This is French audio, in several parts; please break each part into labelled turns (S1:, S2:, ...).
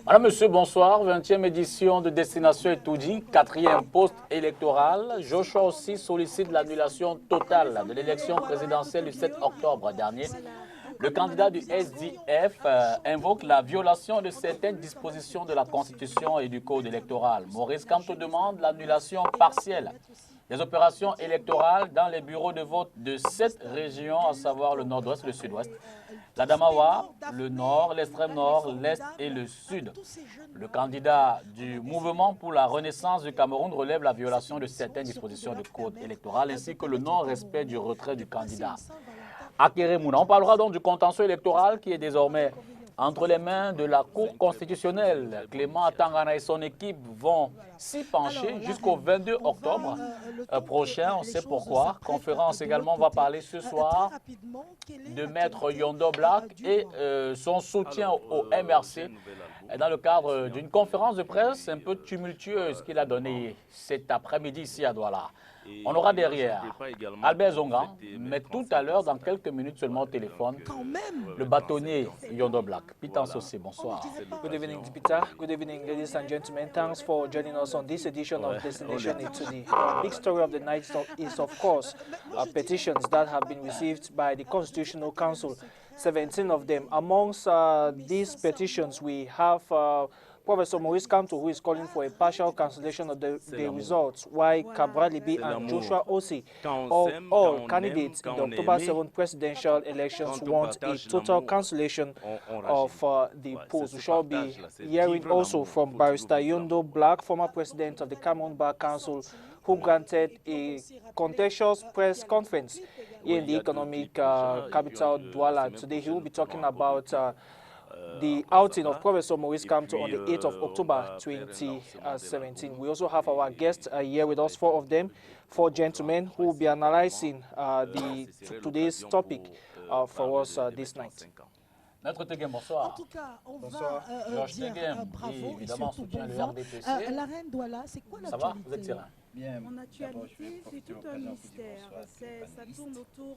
S1: Madame, Monsieur, bonsoir. 20e édition de Destination Etoudi, 4e poste électoral. Joshua aussi sollicite l'annulation totale de l'élection présidentielle du 7 octobre dernier. Le candidat du SDF invoque la violation de certaines dispositions de la Constitution et du Code électoral. Maurice Kamto demande l'annulation partielle des opérations électorales dans les bureaux de vote de 7 régions, à savoir le nord-ouest, le sud-ouest, la Damawa, le nord, l'extrême nord, l'est et le sud. Le candidat du mouvement pour la renaissance du Cameroun relève la violation de certaines dispositions du code électoral ainsi que le non-respect du retrait du candidat. Akere Mouna. On parlera donc du contentieux électoral qui est désormais entre les mains de la Cour constitutionnelle. Clément Atangana et son équipe vont s'y pencher jusqu'au 22 octobre prochain. On sait pourquoi. Conférence également, on va parler ce soir de Maître Yondo Black et son soutien au MRC dans le cadre d'une conférence de presse un peu tumultueuse qu'il a donnée cet après-midi ici à Douala. On aura derrière Albert Zongan, mais tout à l'heure, dans quelques minutes seulement au téléphone, le bâtonnier Yondo Black. Peter Sossé, bonsoir.
S2: Good evening, Peter. Good evening, ladies and gentlemen. Thanks for joining us on this edition of Destination Etoudi. Our big story of the night is, of course, petitions that have been received by the Constitutional Council. 17 of them. Amongst these petitions, we have Professor Maurice Kamto, who is calling for a partial cancellation of the results, while Cabral Libi and Joshua Osi, all candidates in the October 7th presidential elections, want a total cancellation of the polls. We shall be hearing also from Barrister Yondo Black, former president of the Cameroon Bar Council, who granted a contentious press conference in the economic capital Douala. Today he will be talking about the outing of Professor Maurice Kamto on the 8th of October 2017. We also have our guests here with us, 4 of them, 4 gentlemen who will be analyzing today's topic for us this night.
S1: Maître Tegem, bonsoir.
S3: En tout cas, on va dire bravo et surtout bon vent. La reine Douala, c'est quoi l'actualité?
S1: Ça va? Vous êtes serein?
S4: Bien. Mon actualité, c'est tout un mystère. Ça tourne autour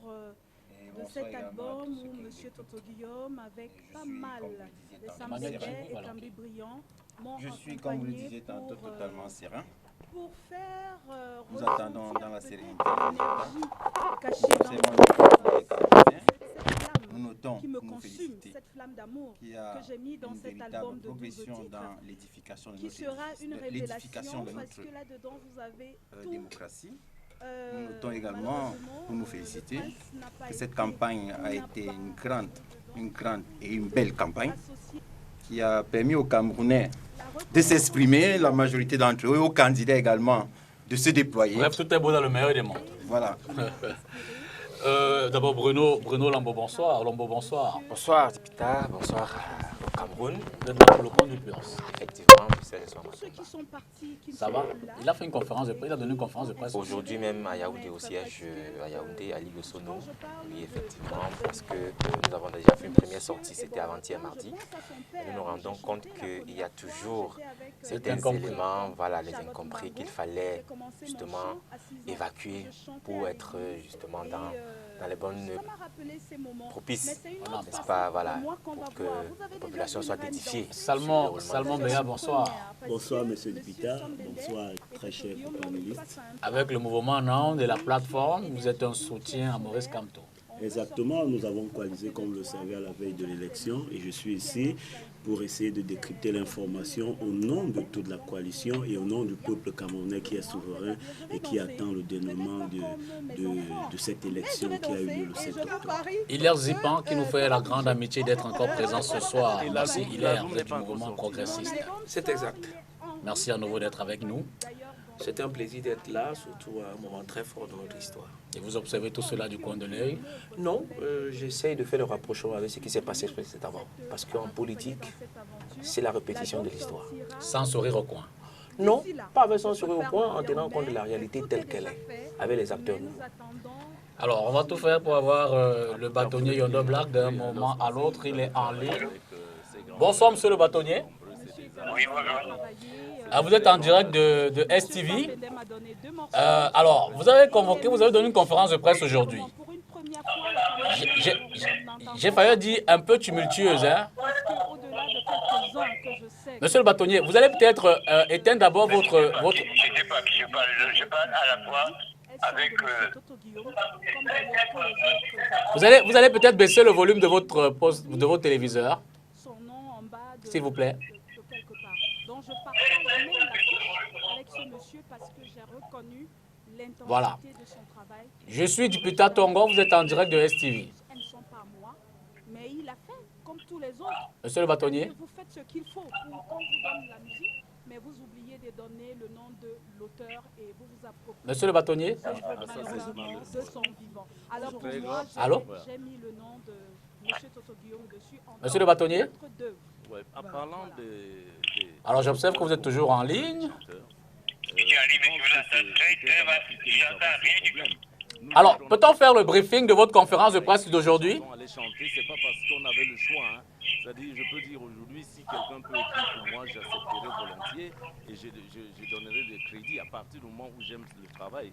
S4: de cet album où M. Toto Guillaume, avec pas mal de Sam Bébé et Cambi Brillant, m'ont
S5: Je suis, comme vous le disiez tantôt, totalement serein.
S4: Pour faire
S5: nous attendons dans la sérénité
S4: cachée dans
S5: nous notons,
S4: qui me consume, cette flamme d'amour que j'ai mis dans cet album de 12 titres,
S5: dans l'édification
S4: qui sera une révélation parce que là-dedans vous avez tout.
S5: Démocratie. Nous notons également, pour nous féliciter, que cette campagne a été une grande et une belle campagne qui a permis aux Camerounais de s'exprimer, la majorité d'entre eux, aux candidats également, de se déployer.
S1: Bref, tout est beau dans le meilleur des mondes.
S5: Voilà.
S1: D'abord, Bruno Lambo, bonsoir. Lambo, bonsoir.
S2: Bonsoir, Peter. Bonsoir au Cameroun.
S1: Vous êtes là pour le compte du PURS.
S2: Effectivement,
S4: ceux qui sont partis, qui
S1: ça va? Il a fait une conférence de presse, il a donné une conférence de presse.
S2: Aujourd'hui même à Yaoundé, au siège à Yaoundé, à l'île de Sono. Oui, effectivement, parce que nous avons déjà fait une première sortie, c'était avant-hier mardi. Et nous nous rendons compte qu'il y a toujours certains éléments, voilà, les incompris qu'il fallait justement évacuer pour être justement dans les bonnes propices, n'est-ce pas, voilà, pour que la population soit édifiée.
S1: Salmon Béa, bonsoir.
S6: Bonsoir, monsieur le député. Bonsoir, très cher panéliste.
S1: Avec le mouvement NAN de la plateforme, vous êtes un soutien à Maurice Kamto.
S6: Exactement, nous avons coalisé, comme vous le savez, à la veille de l'élection et je suis ici pour essayer de décrypter l'information au nom de toute la coalition et au nom du peuple camerounais qui est souverain et qui attend le dénouement de cette élection qui a eu lieu le 7 octobre.
S1: Hilaire Zipan qui nous fait la grande amitié d'être encore présent ce soir. Merci Hilaire, vous êtes du mouvement progressiste.
S7: C'est exact.
S1: Merci à nouveau d'être avec nous.
S7: C'est un plaisir d'être là, surtout à un moment très fort de notre histoire.
S1: Et vous observez tout cela du coin de l'œil?
S7: Non, j'essaye de faire le rapprochement avec ce qui s'est passé précédemment. Parce qu'en politique, c'est la répétition de l'histoire.
S1: Sans sourire au coin?
S7: Non, pas avec sans sourire au coin, en tenant compte de la réalité telle qu'elle est, avec les acteurs nouveaux.
S1: Alors, on va tout faire pour avoir le bâtonnier Yondo Black d'un moment à l'autre. Il est en ligne. Bonsoir, monsieur le bâtonnier.
S8: Oui, bonjour.
S1: Vous êtes en direct de STV. Alors, vous avez donné une conférence de presse aujourd'hui.
S4: première fois.
S1: J'ai failli dire un peu tumultueuse, hein.
S4: Au-delà de quelques ans que je sais.
S1: Monsieur le bâtonnier, vous allez peut-être éteindre d'abord votre...
S8: Je ne sais pas à qui je parle. Je parle à la fois avec...
S1: Vous allez peut-être baisser le volume de votre téléviseur,
S4: son nom en bas de,
S1: s'il vous plaît.
S4: de quelque part. Donc je partage même la fiche avec ce monsieur parce que j'ai reconnu l'intensité
S1: Voilà.
S4: de son travail.
S1: Je suis Dipita Tongo, vous êtes en direct de STV.
S4: Elles ne sont pas moi, mais il a fait comme tous les autres.
S1: Monsieur le bâtonnier.
S4: Vous faites ce qu'il faut pour qu'on vous donne la musique, mais vous oubliez de donner le nom de l'auteur et vous vous appropriez.
S1: Monsieur le bâtonnier.
S4: de son vivant. Alors pour moi,
S1: Allô?
S4: j'ai mis le nom de monsieur Toto Guillaume dessus.
S1: Monsieur le bâtonnier.
S9: Ouais, en parlant de...
S1: Alors j'observe que vous êtes toujours en ligne. Alors, peut-on faire le briefing de votre conférence de presse d'aujourd'hui?
S9: C'est pas parce qu'on avait le choix. Hein. C'est-à-dire, je peux dire aujourd'hui, si quelqu'un peut écrire pour moi, j'accepterai volontiers et je donnerai des crédits à partir du moment où j'aime le travail.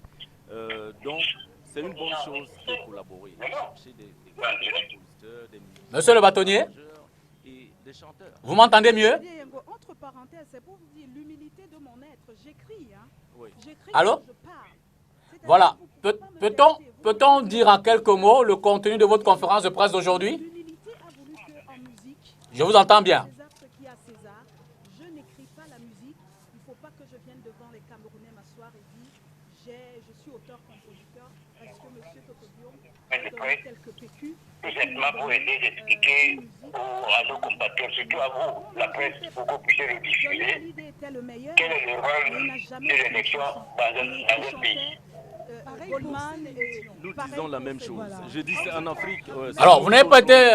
S9: Donc, c'est une bonne chose de collaborer, chercher des compositeurs, des musiciens,
S1: Monsieur le bâtonnier,
S9: et des chanteurs.
S1: vous m'entendez mieux?
S4: Entre parenthèses, c'est pour vous dire l'humilité de mon être. J'écris, hein.
S9: Oui.
S4: J'écris
S1: Allô?
S4: quand je parle.
S1: Voilà. Peut-on dire en quelques mots le contenu de votre conférence de presse d'aujourd'hui?
S4: L'humilité a voulu qu'en musique,
S1: Je vous entends bien.
S4: César ce qui a César, je n'écris pas la musique. Il ne faut pas que je vienne devant les Camerounais m'asseoir et dire je suis auteur-compositeur. Est-ce que M. Toto Guillaume a donné quelques PQ?
S8: Tout simplement pour essayer d'expliquer à nos compatriotes, surtout à vous, la presse, pour que vous puissiez le diffuser, quel est le rôle de l'élection dans un pays.
S9: Nous disons la même chose. Je dis en Afrique.
S1: Alors, vous n'avez pas été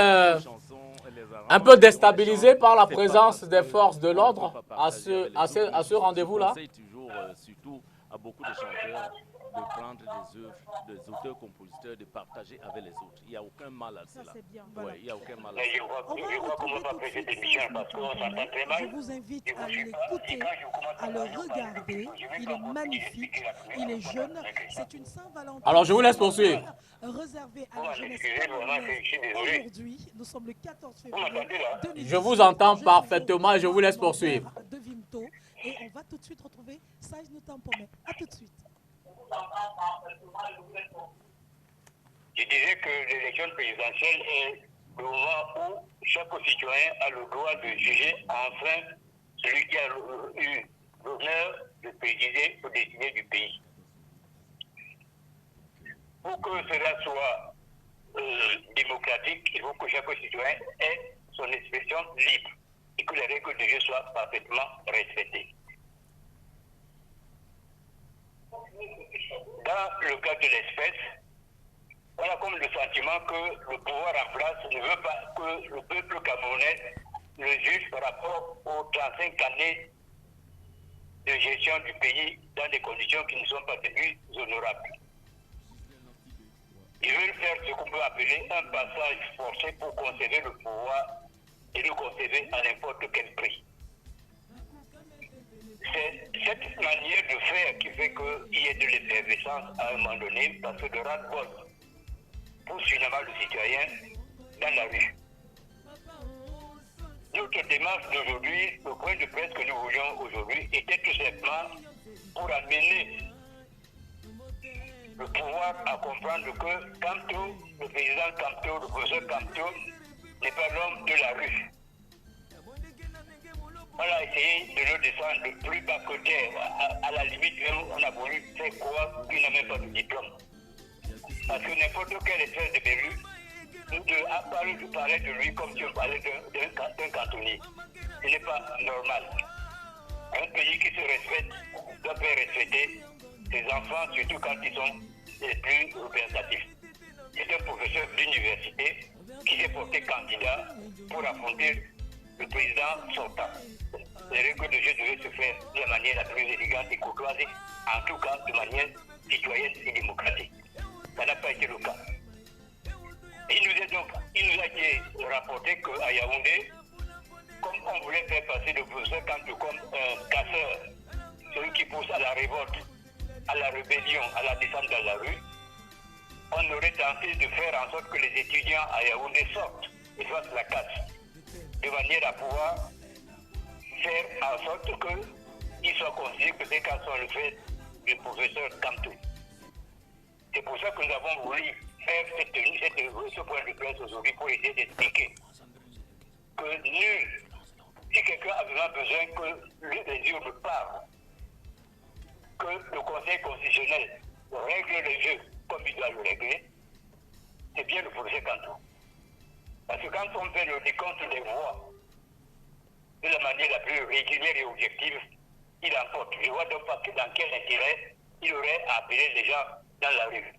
S1: un peu déstabilisé par la présence des forces de l'ordre à ce rendez-vous-là?
S9: Je conseille toujours, surtout à beaucoup de chanteurs, de prendre des œuvres, des auteurs-compositeurs, de partager avec les autres. Il n'y a aucun mal à cela. Ouais, il n'y a aucun mal à
S8: Mais je vois comment va faire cette émission parce qu'on s'entend très mal.
S3: Je vous invite à l'écouter, à le regarder. Il est magnifique, il est jeune. C'est une Saint-Valentin.
S1: Alors, je vous laisse poursuivre.
S3: Réservée à la jeunesse camerounaise. Aujourd'hui, nous sommes le 14 février 2018.
S1: Je vous entends parfaitement et je vous laisse poursuivre.
S3: De Vimto. Et on va tout de suite retrouver Sage Noutampomé. À tout de suite.
S8: Je dirais que l'élection présidentielle est le moment où chaque citoyen a le droit de juger enfin celui qui a eu l'honneur de présider ou décider du pays. Pour que cela soit démocratique, il faut que chaque citoyen ait son expression libre et que les règles de jeu soient parfaitement respectées. Dans le cas de l'espèce, on a comme le sentiment que le pouvoir en place ne veut pas que le peuple camerounais le juge par rapport aux 35 années de gestion du pays dans des conditions qui ne sont pas tenues honorables. Ils veulent faire ce qu'on peut appeler un passage forcé pour conserver le pouvoir et le conserver à n'importe quel prix. C'est cette manière de faire qui fait qu'il y ait de l'effervescence à un moment donné, parce que de ras-le-bol pousse finalement le citoyen dans la rue. Notre démarche d'aujourd'hui, le point de presse que nous voulions aujourd'hui, était tout simplement pour amener le pouvoir à comprendre que Kamto, le président Kamto, le professeur Kamto, n'est pas l'homme de la rue. On a essayé de le descendre le plus bas que terre. À la limite, même, on a voulu faire croire qu'il n'a même pas de diplôme. Parce que n'importe quelle espèce de bélu a parlé de lui comme si on parlait d'un cantonnier. Ce n'est pas normal. Un pays qui se respecte doit faire respecter ses enfants, surtout quand ils sont les plus représentatifs. C'est un professeur d'université qui s'est porté candidat pour affronter le président sortant. Les règles de jeu devaient se faire de la manière la plus élégante et courtoise, en tout cas de manière citoyenne et démocratique. Ça n'a pas été le cas. Il nous a été rapporté qu'à Yaoundé, comme on voulait faire passer le professeur Kantou comme un casseur, celui qui pousse à la révolte, à la rébellion, à la descente dans la rue, on aurait tenté de faire en sorte que les étudiants à Yaoundé sortent et fassent la casse, de manière à pouvoir faire en sorte qu'ils soient considérés que ces cas sont le fait du professeur Kamtou. C'est pour ça que nous avons voulu faire ce point de presse aujourd'hui pour essayer d'expliquer que nul, si quelqu'un a vraiment besoin que les urnes parlent, que le Conseil constitutionnel règle le jeu comme il doit le régler, c'est bien le professeur Kamtou. Parce que quand on fait le décompte des voix de la manière la plus régulière et objective, il emporte. Je vois donc pas dans quel intérêt il aurait à appeler les gens dans la rue.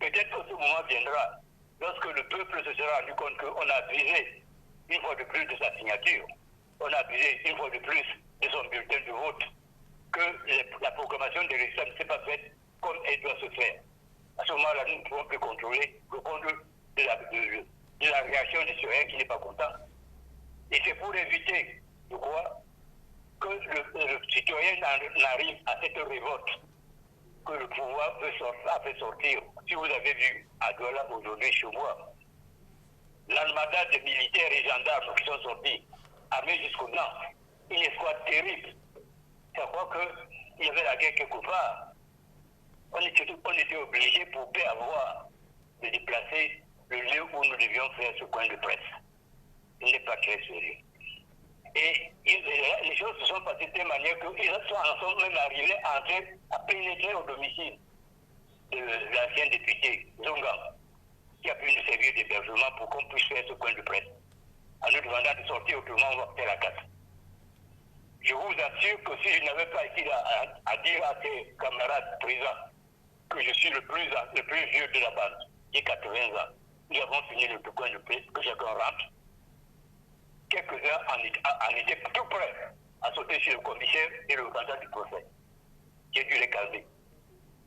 S8: Peut-être que ce moment viendra lorsque le peuple se sera rendu compte qu'on a abusé une fois de plus de sa signature, on a abusé une fois de plus de son bulletin de vote, que la proclamation des résultats ne s'est pas faite comme elle doit se faire. À ce moment-là, nous ne pouvons plus contrôler le compte de la réaction du citoyen qui n'est pas content. Et c'est pour éviter, je crois, que le citoyen n'arrive à cette révolte que le pouvoir a fait sortir. Si vous avez vu à Douala aujourd'hui chez moi, l'armada des militaires et gendarmes qui sont sortis, armés jusqu'aux dents, une escouade terrible. Je crois qu'il y avait la guerre quelque part. On était obligés pour bien avoir de déplacer le lieu où nous devions faire ce point de presse. Il n'est pas très sérieux. Et les choses se sont passées de telle manière qu'ils en sont même arrivés à pénétrer au domicile de l'ancien député Zonga, qui a pu nous servir d'hébergement pour qu'on puisse faire ce point de presse. En nous demandant de sortir, autrement on va faire la casse. Je vous assure que si je n'avais pas été là à dire à ces camarades présents que je suis le plus vieux de la bande, j'ai 80 ans, nous avons fini le point de presse, que chacun rentre. Quelques-uns en étaient tout prêts à sauter sur le commissaire et le candidat du procès. J'ai dû les calmer.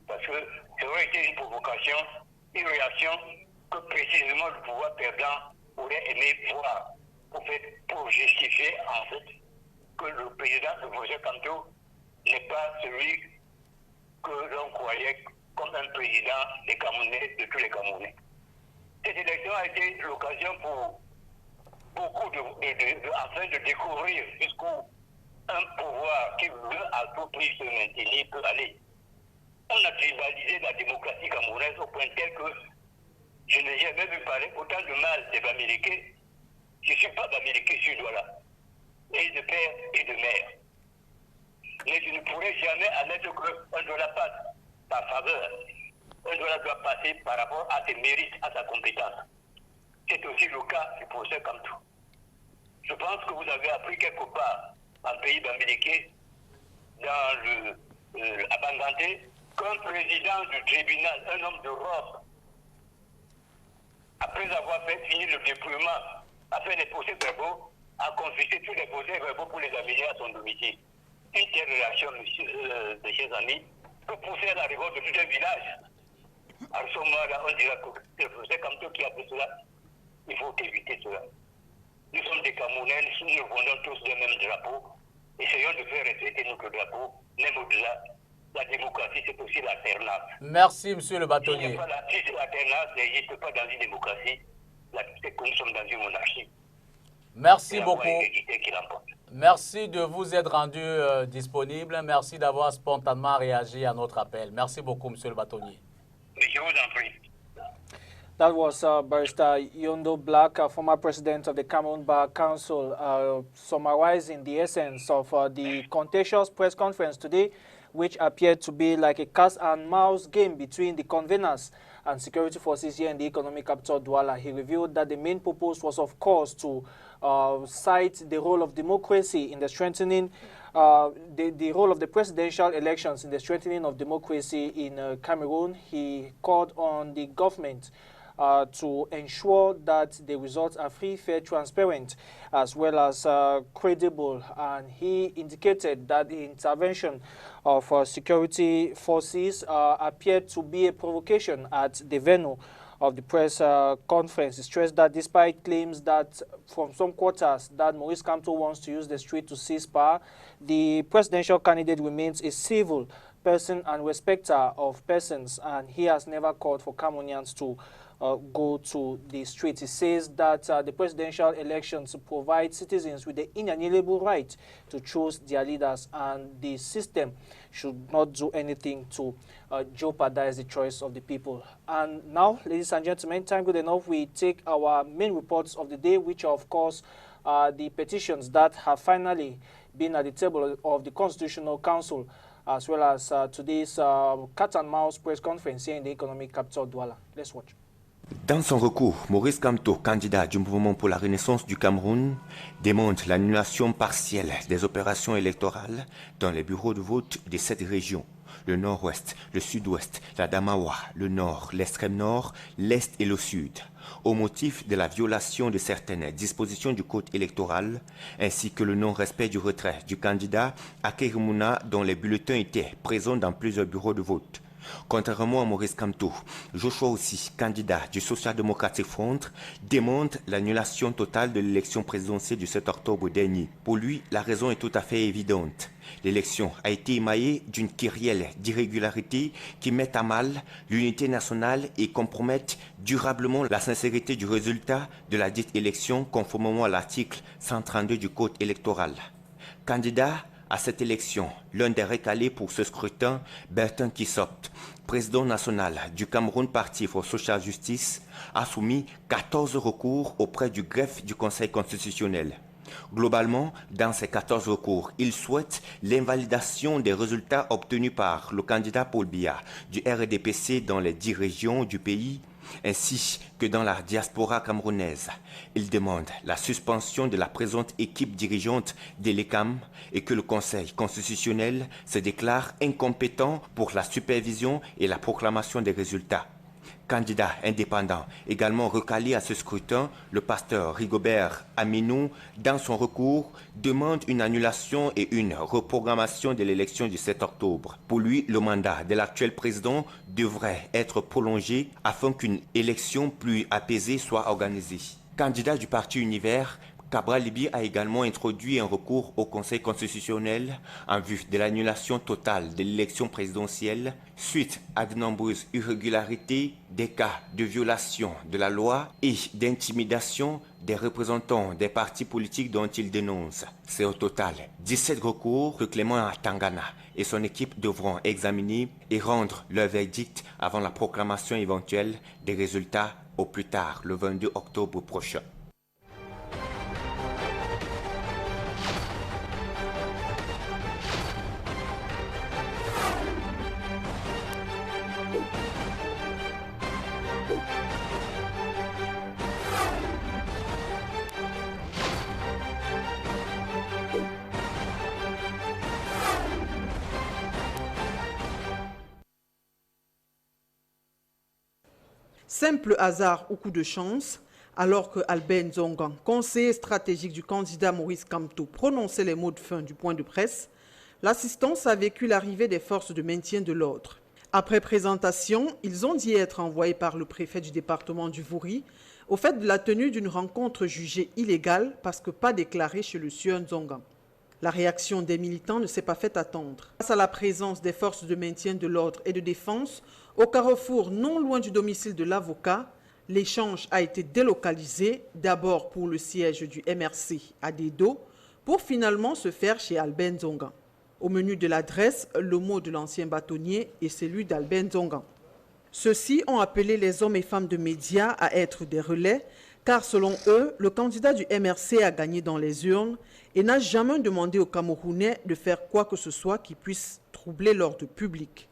S8: Parce que ça aurait été une provocation, une réaction que précisément le pouvoir perdant aurait aimé voir pour justifier en fait que le président, le professeur Kamtou, n'est pas celui que l'on croyait comme un président des Camerounais, de tous les Camerounais. Cette élection a été l'occasion pour beaucoup afin de découvrir jusqu'où un pouvoir qui veut à tout prix se maintenir peut aller. On a tribalisé la démocratie camerounaise au point tel que je n'ai jamais vu parler autant de mal des Bamileke. Je ne suis pas Bamileke sur Douala, et de père et de mère. Mais je ne pourrais jamais admettre qu'un Douala passe par faveur. Un Douala doit passer par rapport à ses mérites, à sa compétence. C'est aussi le cas du professeur Kamtou. Je pense que vous avez appris quelque part en pays Bamileke, dans à Banganté, qu'un président du tribunal, un homme de robe, après avoir fini le déploiement, a fait des procès-verbaux, a confisqué tous les procès-verbaux pour les amener à son domicile. Une telle réaction, mes chers amis, peut pousser à la révolte de tout un village. À ce moment-là, on dira que c'est le professeur Kamtou qui a fait cela. Il faut éviter cela. Nous sommes des Camerounais, nous vendons tous le même drapeau. Essayons de faire respecter notre drapeau, même au-delà. La démocratie, c'est aussi l'alternance.
S1: Merci, monsieur le bâtonnier.
S8: Si c'est l'alternance n'existe pas dans une démocratie, c'est que nous sommes dans une monarchie.
S1: Merci beaucoup. Merci de vous être rendu disponible. Merci d'avoir spontanément réagi à notre appel. Merci beaucoup, monsieur le bâtonnier.
S8: Mais je vous en prie.
S2: That was Barrister Yondo Black, former president of the Cameroon Bar Council, summarizing the essence of the contentious press conference today, which appeared to be like a cat and mouse game between the conveners and security forces here in the economic capital Douala. He revealed that the main purpose was, of course, to cite the role of democracy in the strengthening, the role of the presidential elections in the strengthening of democracy in Cameroon. He called on the government to ensure that the results are free, fair, transparent, as well as credible. And he indicated that the intervention of security forces appeared to be a provocation at the venue of the press conference. He stressed that despite claims that from some quarters that Maurice Kamto wants to use the street to seize power, the presidential candidate remains a civil person and respecter of persons, and he has never called for Cameroonians to go to the streets. He says that the presidential elections provide citizens with the inalienable right to choose their leaders, and the system should not do anything to jeopardize the choice of the people. And now, ladies and gentlemen, time good enough, we take our main reports of the day, which are, of course, the petitions that have finally been at the table of the Constitutional Council, as well as today's cat and mouse press conference here in the economic capital Douala. Let's watch.
S10: Dans son recours, Maurice Kamto, candidat du mouvement pour la renaissance du Cameroun, demande l'annulation partielle des opérations électorales dans les bureaux de vote de cette région. Le nord-ouest, le sud-ouest, la Damawa, le nord, l'extrême nord, l'est et le sud, au motif de la violation de certaines dispositions du code électoral, ainsi que le non-respect du retrait du candidat Akerimuna dont les bulletins étaient présents dans plusieurs bureaux de vote. Contrairement à Maurice Kamto, Joshua aussi, candidat du Social-Democratic Front, demande l'annulation totale de l'élection présidentielle du 7 octobre dernier. Pour lui, la raison est tout à fait évidente. L'élection a été émaillée d'une kyrielle d'irrégularités qui mettent à mal l'unité nationale et compromettent durablement la sincérité du résultat de la dite élection conformément à l'article 132 du Code électoral. Candidat à cette élection, l'un des recalés pour ce scrutin, Bertin Kissopt, président national du Cameroun Party for Social Justice, a soumis 14 recours auprès du greffe du Conseil constitutionnel. Globalement, dans ces 14 recours, il souhaite l'invalidation des résultats obtenus par le candidat Paul Biya du RDPC dans les 10 régions du pays, ainsi que dans la diaspora camerounaise. Il demande la suspension de la présente équipe dirigeante de l'ECAM et que le Conseil constitutionnel se déclare incompétent pour la supervision et la proclamation des résultats. Candidat indépendant, également recalé à ce scrutin, le pasteur Rigobert Aminou, dans son recours, demande une annulation et une reprogrammation de l'élection du 7 octobre. Pour lui, le mandat de l'actuel président devrait être prolongé afin qu'une élection plus apaisée soit organisée. Candidat du parti Univers, Cabral Libi a également introduit un recours au Conseil constitutionnel en vue de l'annulation totale de l'élection présidentielle suite à de nombreuses irrégularités, des cas de violation de la loi et d'intimidation des représentants des partis politiques dont il dénonce. C'est au total 17 recours que Clément Tangana et son équipe devront examiner et rendre leur verdict avant la proclamation éventuelle des résultats au plus tard le 22 octobre prochain.
S11: Simple hasard ou coup de chance, alors que Albert Nzongan, conseiller stratégique du candidat Maurice Kamto, prononçait les mots de fin du point de presse, l'assistance a vécu l'arrivée des forces de maintien de l'ordre. Après présentation, ils ont dit être envoyés par le préfet du département du Vouri au fait de la tenue d'une rencontre jugée illégale parce que pas déclarée chez le sieur Nzongan. La réaction des militants ne s'est pas fait attendre. Face à la présence des forces de maintien de l'ordre et de défense, au carrefour non loin du domicile de l'avocat, l'échange a été délocalisé, d'abord pour le siège du MRC à Dedo, pour finalement se faire chez Albert Nzongan. Au menu de l'adresse, le mot de l'ancien bâtonnier et celui d'Albert Nzongan. Ceux-ci ont appelé les hommes et femmes de médias à être des relais, car selon eux, le candidat du MRC a gagné dans les urnes et n'a jamais demandé aux Camerounais de faire quoi que ce soit qui puisse troubler l'ordre public.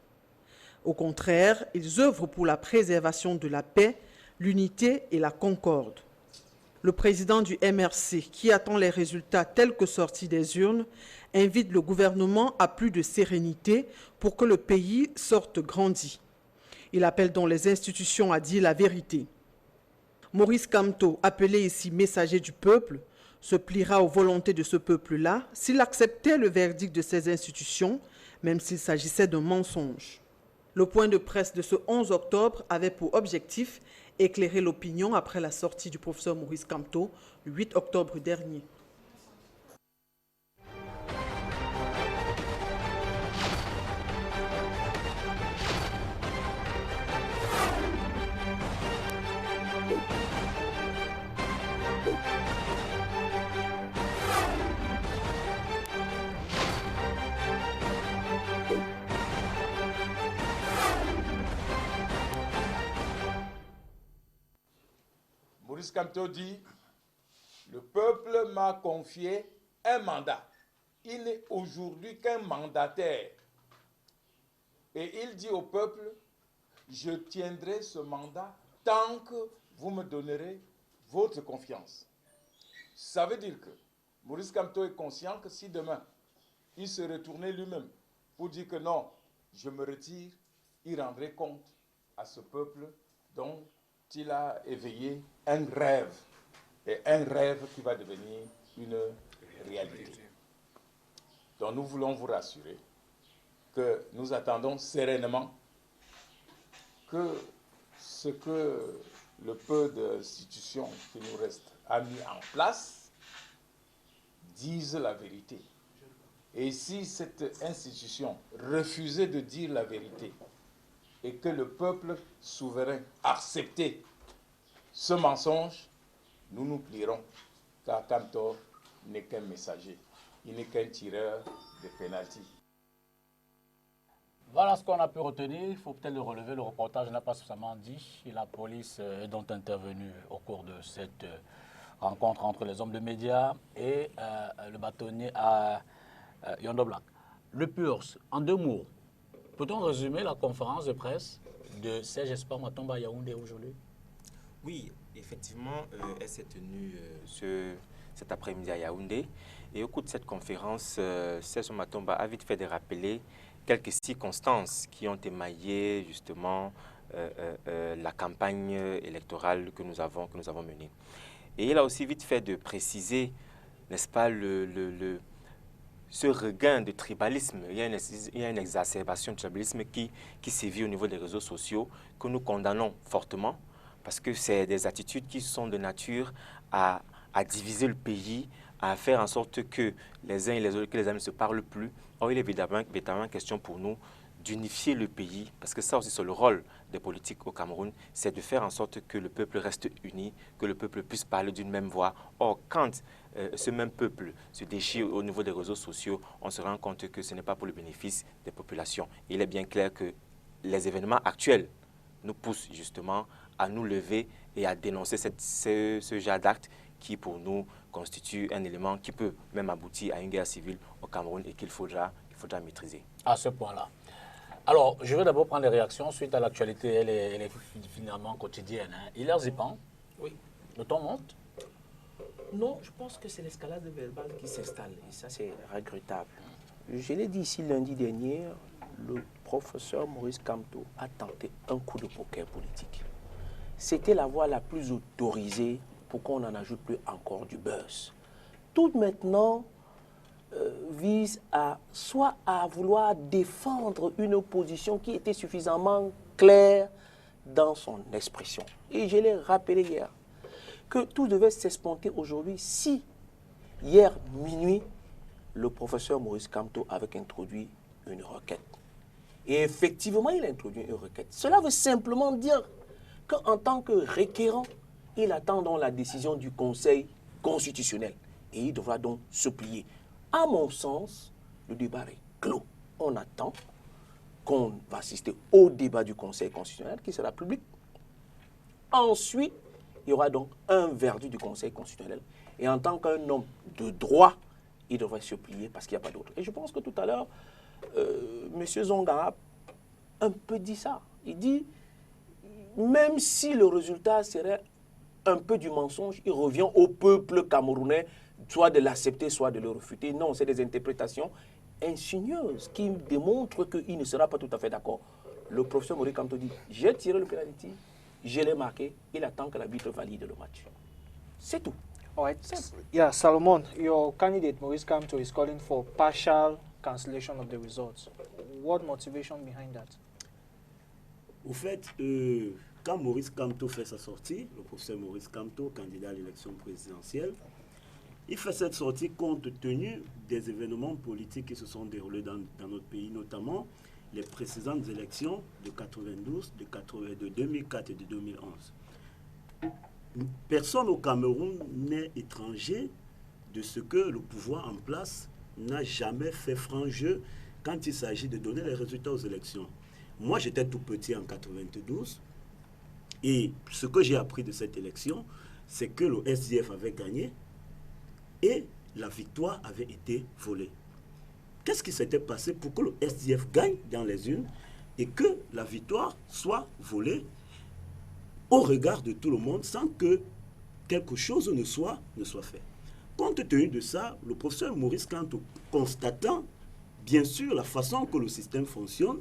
S11: Au contraire, ils œuvrent pour la préservation de la paix, l'unité et la concorde. Le président du MRC, qui attend les résultats tels que sortis des urnes, invite le gouvernement à plus de sérénité pour que le pays sorte grandi. Il appelle donc les institutions à dire la vérité. Maurice Kamto, appelé ici messager du peuple, se pliera aux volontés de ce peuple-là s'il acceptait le verdict de ces institutions, même s'il s'agissait d'un mensonge. Le point de presse de ce 11 octobre avait pour objectif éclairer l'opinion après la sortie du professeur Maurice Kamto le 8 octobre dernier.
S12: Maurice Kamto dit, le peuple m'a confié un mandat. Il n'est aujourd'hui qu'un mandataire. Et il dit au peuple, je tiendrai ce mandat tant que vous me donnerez votre confiance. Ça veut dire que Maurice Kamto est conscient que si demain, il se retournait lui-même pour dire que non, je me retire, il rendrait compte à ce peuple dont il a éveillé un rêve, et un rêve qui va devenir une réalité. Donc nous voulons vous rassurer que nous attendons sereinement que ce que le peu d'institutions qui nous reste a mis en place disent la vérité. Et si cette institution refusait de dire la vérité et que le peuple souverain acceptait ce mensonge, nous nous plierons, car Kamto n'est qu'un messager, il n'est qu'un tireur de pénalty.
S1: Voilà ce qu'on a pu retenir. Il faut peut-être le relever. Le reportage n'a pas suffisamment dit. La police est donc intervenue au cours de cette rencontre entre les hommes de médias et le bâtonnier à Yondo Black. Le PURS, en 2 mots, peut-on résumer la conférence de presse de Serge Espoir Matomba à Yaoundé aujourd'hui?
S7: Oui, effectivement, elle s'est tenue cet après-midi à Yaoundé. Et au cours de cette conférence, Serge Matomba a vite fait de rappeler quelques circonstances qui ont émaillé justement la campagne électorale que nous avons menée. Et il a aussi vite fait de préciser, n'est-ce pas, ce regain de tribalisme. Il y a une exacerbation de tribalisme qui sévit au niveau des réseaux sociaux, que nous condamnons fortement, parce que c'est des attitudes qui sont de nature à diviser le pays, à faire en sorte que les uns et les autres, que les amis ne se parlent plus. Or, il est évidemment question pour nous d'unifier le pays, parce que ça aussi c'est le rôle des politiques au Cameroun, c'est de faire en sorte que le peuple reste uni, que le peuple puisse parler d'une même voix. Or, quand ce même peuple se déchire au niveau des réseaux sociaux, on se rend compte que ce n'est pas pour le bénéfice des populations. Il est bien clair que les événements actuels nous poussent justement à nous lever et à dénoncer ce genre d'acte qui pour nous constitue un élément qui peut même aboutir à une guerre civile au Cameroun et qu'il faudra maîtriser.
S1: À ce point-là. Alors, je vais d'abord prendre les réactions suite à l'actualité, elle est finalement quotidienne. Hein. Hilaire Zipan,
S7: oui.
S1: Le ton monte?
S7: Non, je pense que c'est l'escalade verbale qui s'installe et ça c'est regrettable. Je l'ai dit ici lundi dernier, le professeur Maurice Kamto a tenté un coup de poker politique. C'était la voie la plus autorisée pour qu'on n'en ajoute plus encore du buzz. Tout maintenant vise soit à vouloir défendre une opposition qui était suffisamment claire dans son expression. Et je l'ai rappelé hier, que tout devait s'esponter aujourd'hui si, hier minuit, le professeur Maurice Kamto avait introduit une requête. Et effectivement, il a introduit une requête. Cela veut simplement dire qu'en tant que requérant, il attend donc la décision du Conseil constitutionnel. Et il devra donc se plier. À mon sens, le débat est clos. On attend qu'on va assister au débat du Conseil constitutionnel qui sera public. Ensuite, il y aura donc un verdict du Conseil constitutionnel. Et en tant qu'un homme de droit, il devrait se plier parce qu'il n'y a pas d'autre. Et je pense que tout à l'heure, M. Zonga a un peu dit ça. Il dit, même si le résultat serait un peu du mensonge, il revient au peuple camerounais soit de l'accepter, soit de le refuter. Non, c'est des interprétations ingénieuses qui démontrent qu'il ne sera pas tout à fait d'accord. Le professeur Maurice Kamto dit, j'ai tiré le penalty, je l'ai marqué, il attend que l'arbitre valide le match. C'est tout.
S2: All right. Yeah, Salomon, your candidate Maurice Kamto is calling for partial cancellation of the results. What motivation behind that?
S6: Au fait, quand Maurice Kamto fait sa sortie, le professeur Maurice Kamto, candidat à l'élection présidentielle, il fait cette sortie compte tenu des événements politiques qui se sont déroulés dans notre pays, notamment les précédentes élections de 92, de 2004 et de 2011. Personne au Cameroun n'est étranger de ce que le pouvoir en place n'a jamais fait franc jeu quand il s'agit de donner les résultats aux élections. Moi, j'étais tout petit en 92 et ce que j'ai appris de cette élection, c'est que le SDF avait gagné et la victoire avait été volée. Qu'est-ce qui s'était passé pour que le SDF gagne dans les urnes et que la victoire soit volée au regard de tout le monde sans que quelque chose ne soit fait? Compte tenu de ça, le professeur Maurice Kamto, constatant bien sûr la façon que le système fonctionne,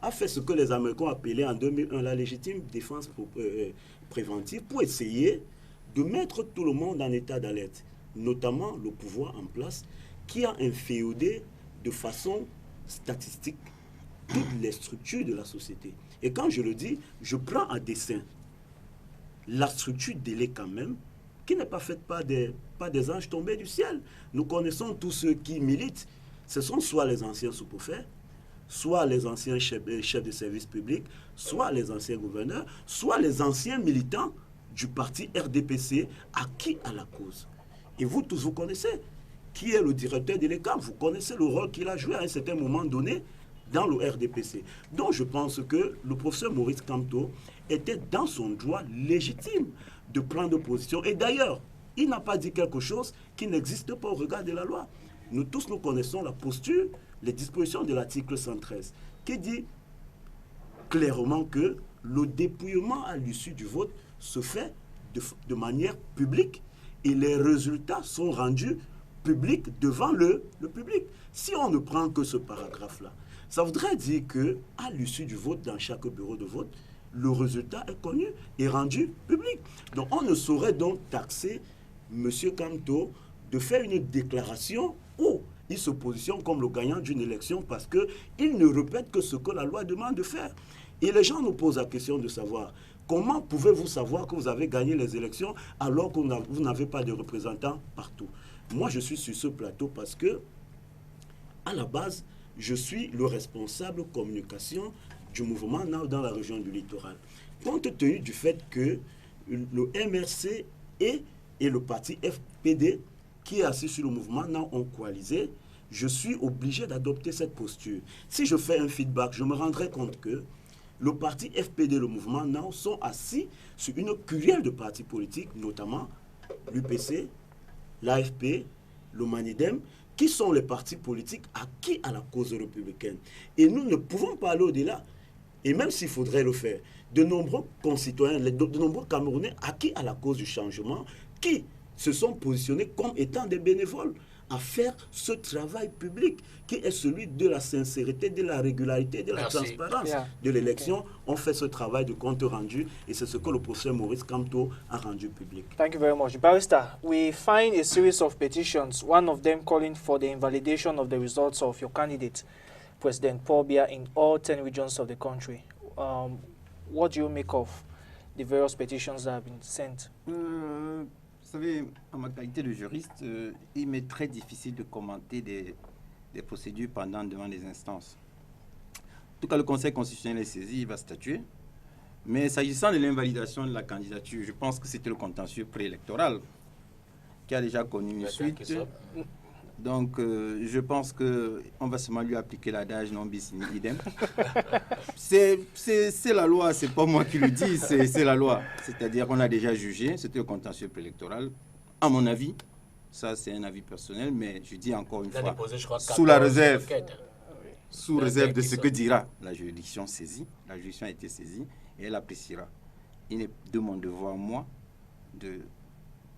S6: a fait ce que les Américains appelaient en 2001 la légitime défense préventive pour essayer de mettre tout le monde en état d'alerte, notamment le pouvoir en place qui a inféodé de façon statistique toutes les structures de la société. Et quand je le dis, je prends à dessein la structure d'élé quand même, qui n'est pas faite par des anges tombés du ciel. Nous connaissons tous ceux qui militent. Ce sont soit les anciens sous-préfets, soit les anciens chefs de service public, soit les anciens gouverneurs, soit les anciens militants du parti RDPC acquis à la cause. Et vous tous, vous connaissez qui est le directeur de l'ECAM. Vous connaissez le rôle qu'il a joué à un certain moment donné dans le RDPC. Donc je pense que le professeur Maurice Kamto était dans son droit légitime de prendre position. Et d'ailleurs, il n'a pas dit quelque chose qui n'existe pas au regard de la loi. Nous tous, nous connaissons la posture, les dispositions de l'article 113, qui dit clairement que le dépouillement à l'issue du vote se fait de manière publique et les résultats sont rendus publics devant le public. Si on ne prend que ce paragraphe-là, ça voudrait dire qu'à l'issue du vote, dans chaque bureau de vote, le résultat est connu et rendu public. Donc on ne saurait donc taxer M. Kamto de faire une déclaration où il se positionne comme le gagnant d'une élection parce qu'il ne répète que ce que la loi demande de faire. Et les gens nous posent la question de savoir comment pouvez-vous savoir que vous avez gagné les élections alors que vous n'avez pas de représentants partout. Moi, je suis sur ce plateau parce que, à la base, je suis le responsable communication du mouvement NAO dans la région du littoral. Compte tenu du fait que le MRC et le parti FPD qui est assis sur le mouvement NAO ont coalisé, je suis obligé d'adopter cette posture. Si je fais un feedback, je me rendrai compte que le parti FPD et le mouvement NAO sont assis sur une cuillère de partis politiques, notamment l'UPC, l'AFP, le Manidem, qui sont les partis politiques acquis à la cause républicaine. Et nous ne pouvons pas aller au-delà. Et même s'il faudrait le faire, de nombreux concitoyens, de nombreux Camerounais acquis à la cause du changement, qui se sont positionnés comme étant des bénévoles à faire ce travail public qui est celui de la sincérité, de la régularité, de la transparence de l'élection. On fait ce travail de compte rendu et c'est ce que le professeur Maurice Kamto a rendu public.
S2: Thank you very much. Barrister, we find a series of petitions, one of them calling for the invalidation of the results of your candidate, President Paul Biya, in all 10 regions of the country. What do you make of the various petitions that have been sent?
S5: Vous savez, en ma qualité de juriste, il m'est très difficile de commenter des procédures devant les instances. En tout cas, le Conseil constitutionnel est saisi, il va statuer. Mais s'agissant de l'invalidation de la candidature, je pense que c'était le contentieux préélectoral qui a déjà connu une suite. Donc, je pense qu'on va seulement lui appliquer l'adage non bis in idem. C'est la loi, c'est pas moi qui le dis, c'est la loi. C'est-à-dire qu'on a déjà jugé, c'était le contentieux préélectoral. À mon avis, ça c'est un avis personnel, mais je dis encore une fois, sous la réserve, sous réserve de ce que dira la juridiction saisie. La juridiction a été saisie et elle appréciera. Il est de mon devoir, moi, de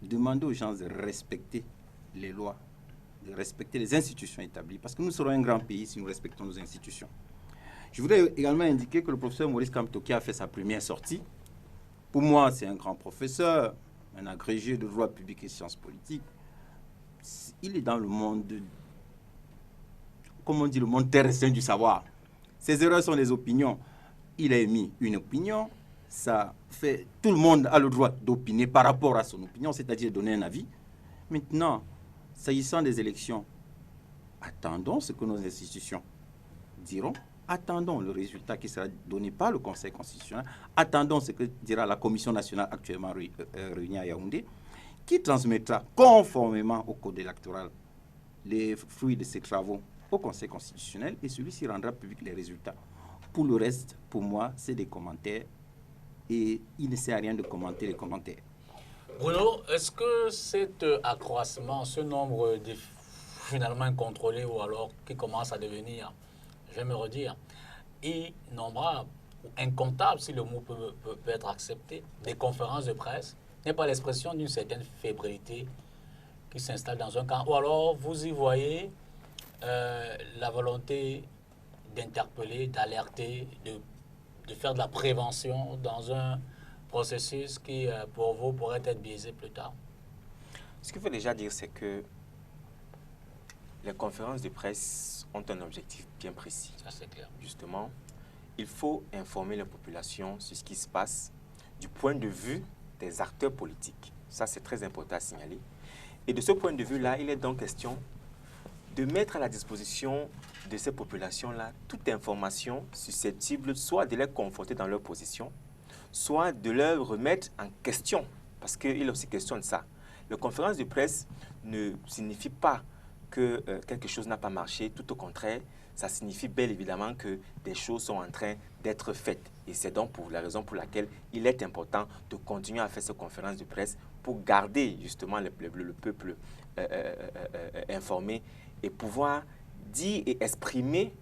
S5: demander aux gens de respecter les lois, de respecter les institutions établies, parce que nous serons un grand pays si nous respectons nos institutions. Je voudrais également indiquer que le professeur Maurice Kamto, qui a fait sa première sortie, pour moi, c'est un grand professeur, un agrégé de droit public et sciences politiques. Il est dans le monde, comme on dit, le monde terrestre du savoir. Ses erreurs sont des opinions. Il a émis une opinion, ça fait, tout le monde a le droit d'opiner par rapport à son opinion, c'est-à-dire donner un avis. Maintenant, s'agissant des élections, attendons ce que nos institutions diront, attendons le résultat qui sera donné par le Conseil constitutionnel, attendons ce que dira la Commission nationale actuellement réunie à Yaoundé, qui transmettra conformément au code électoral les fruits de ses travaux au Conseil constitutionnel et celui-ci rendra public les résultats. Pour le reste, pour moi, c'est des commentaires et il ne sert à rien de commenter les commentaires.
S1: Bruno, est-ce que cet accroissement, ce nombre de finalement incontrôlé ou alors qui commence à devenir, je vais me redire, innombrable ou incontable, si le mot peut être accepté, des conférences de presse, n'est pas l'expression d'une certaine fébrilité qui s'installe dans un camp? Ou alors vous y voyez la volonté d'interpeller, d'alerter, de faire de la prévention dans un processus qui, pour vous, pourrait être biaisé plus tard?
S7: Ce qu'il faut déjà dire, c'est que les conférences de presse ont un objectif bien précis.
S1: Ça, c'est clair.
S7: Justement, il faut informer la population sur ce qui se passe du point de vue des acteurs politiques. Ça, c'est très important à signaler. Et de ce point de vue-là, il est donc question de mettre à la disposition de ces populations-là toute information susceptible soit de les conforter dans leur position, soit de leur remettre en question, parce qu'il est aussi question de ça. La conférence de presse ne signifie pas que quelque chose n'a pas marché, tout au contraire, ça signifie bel évidemment que des choses sont en train d'être faites. Et c'est donc pour la raison pour laquelle il est important de continuer à faire ces conférences de presse pour garder justement le peuple informé et pouvoir dire et exprimer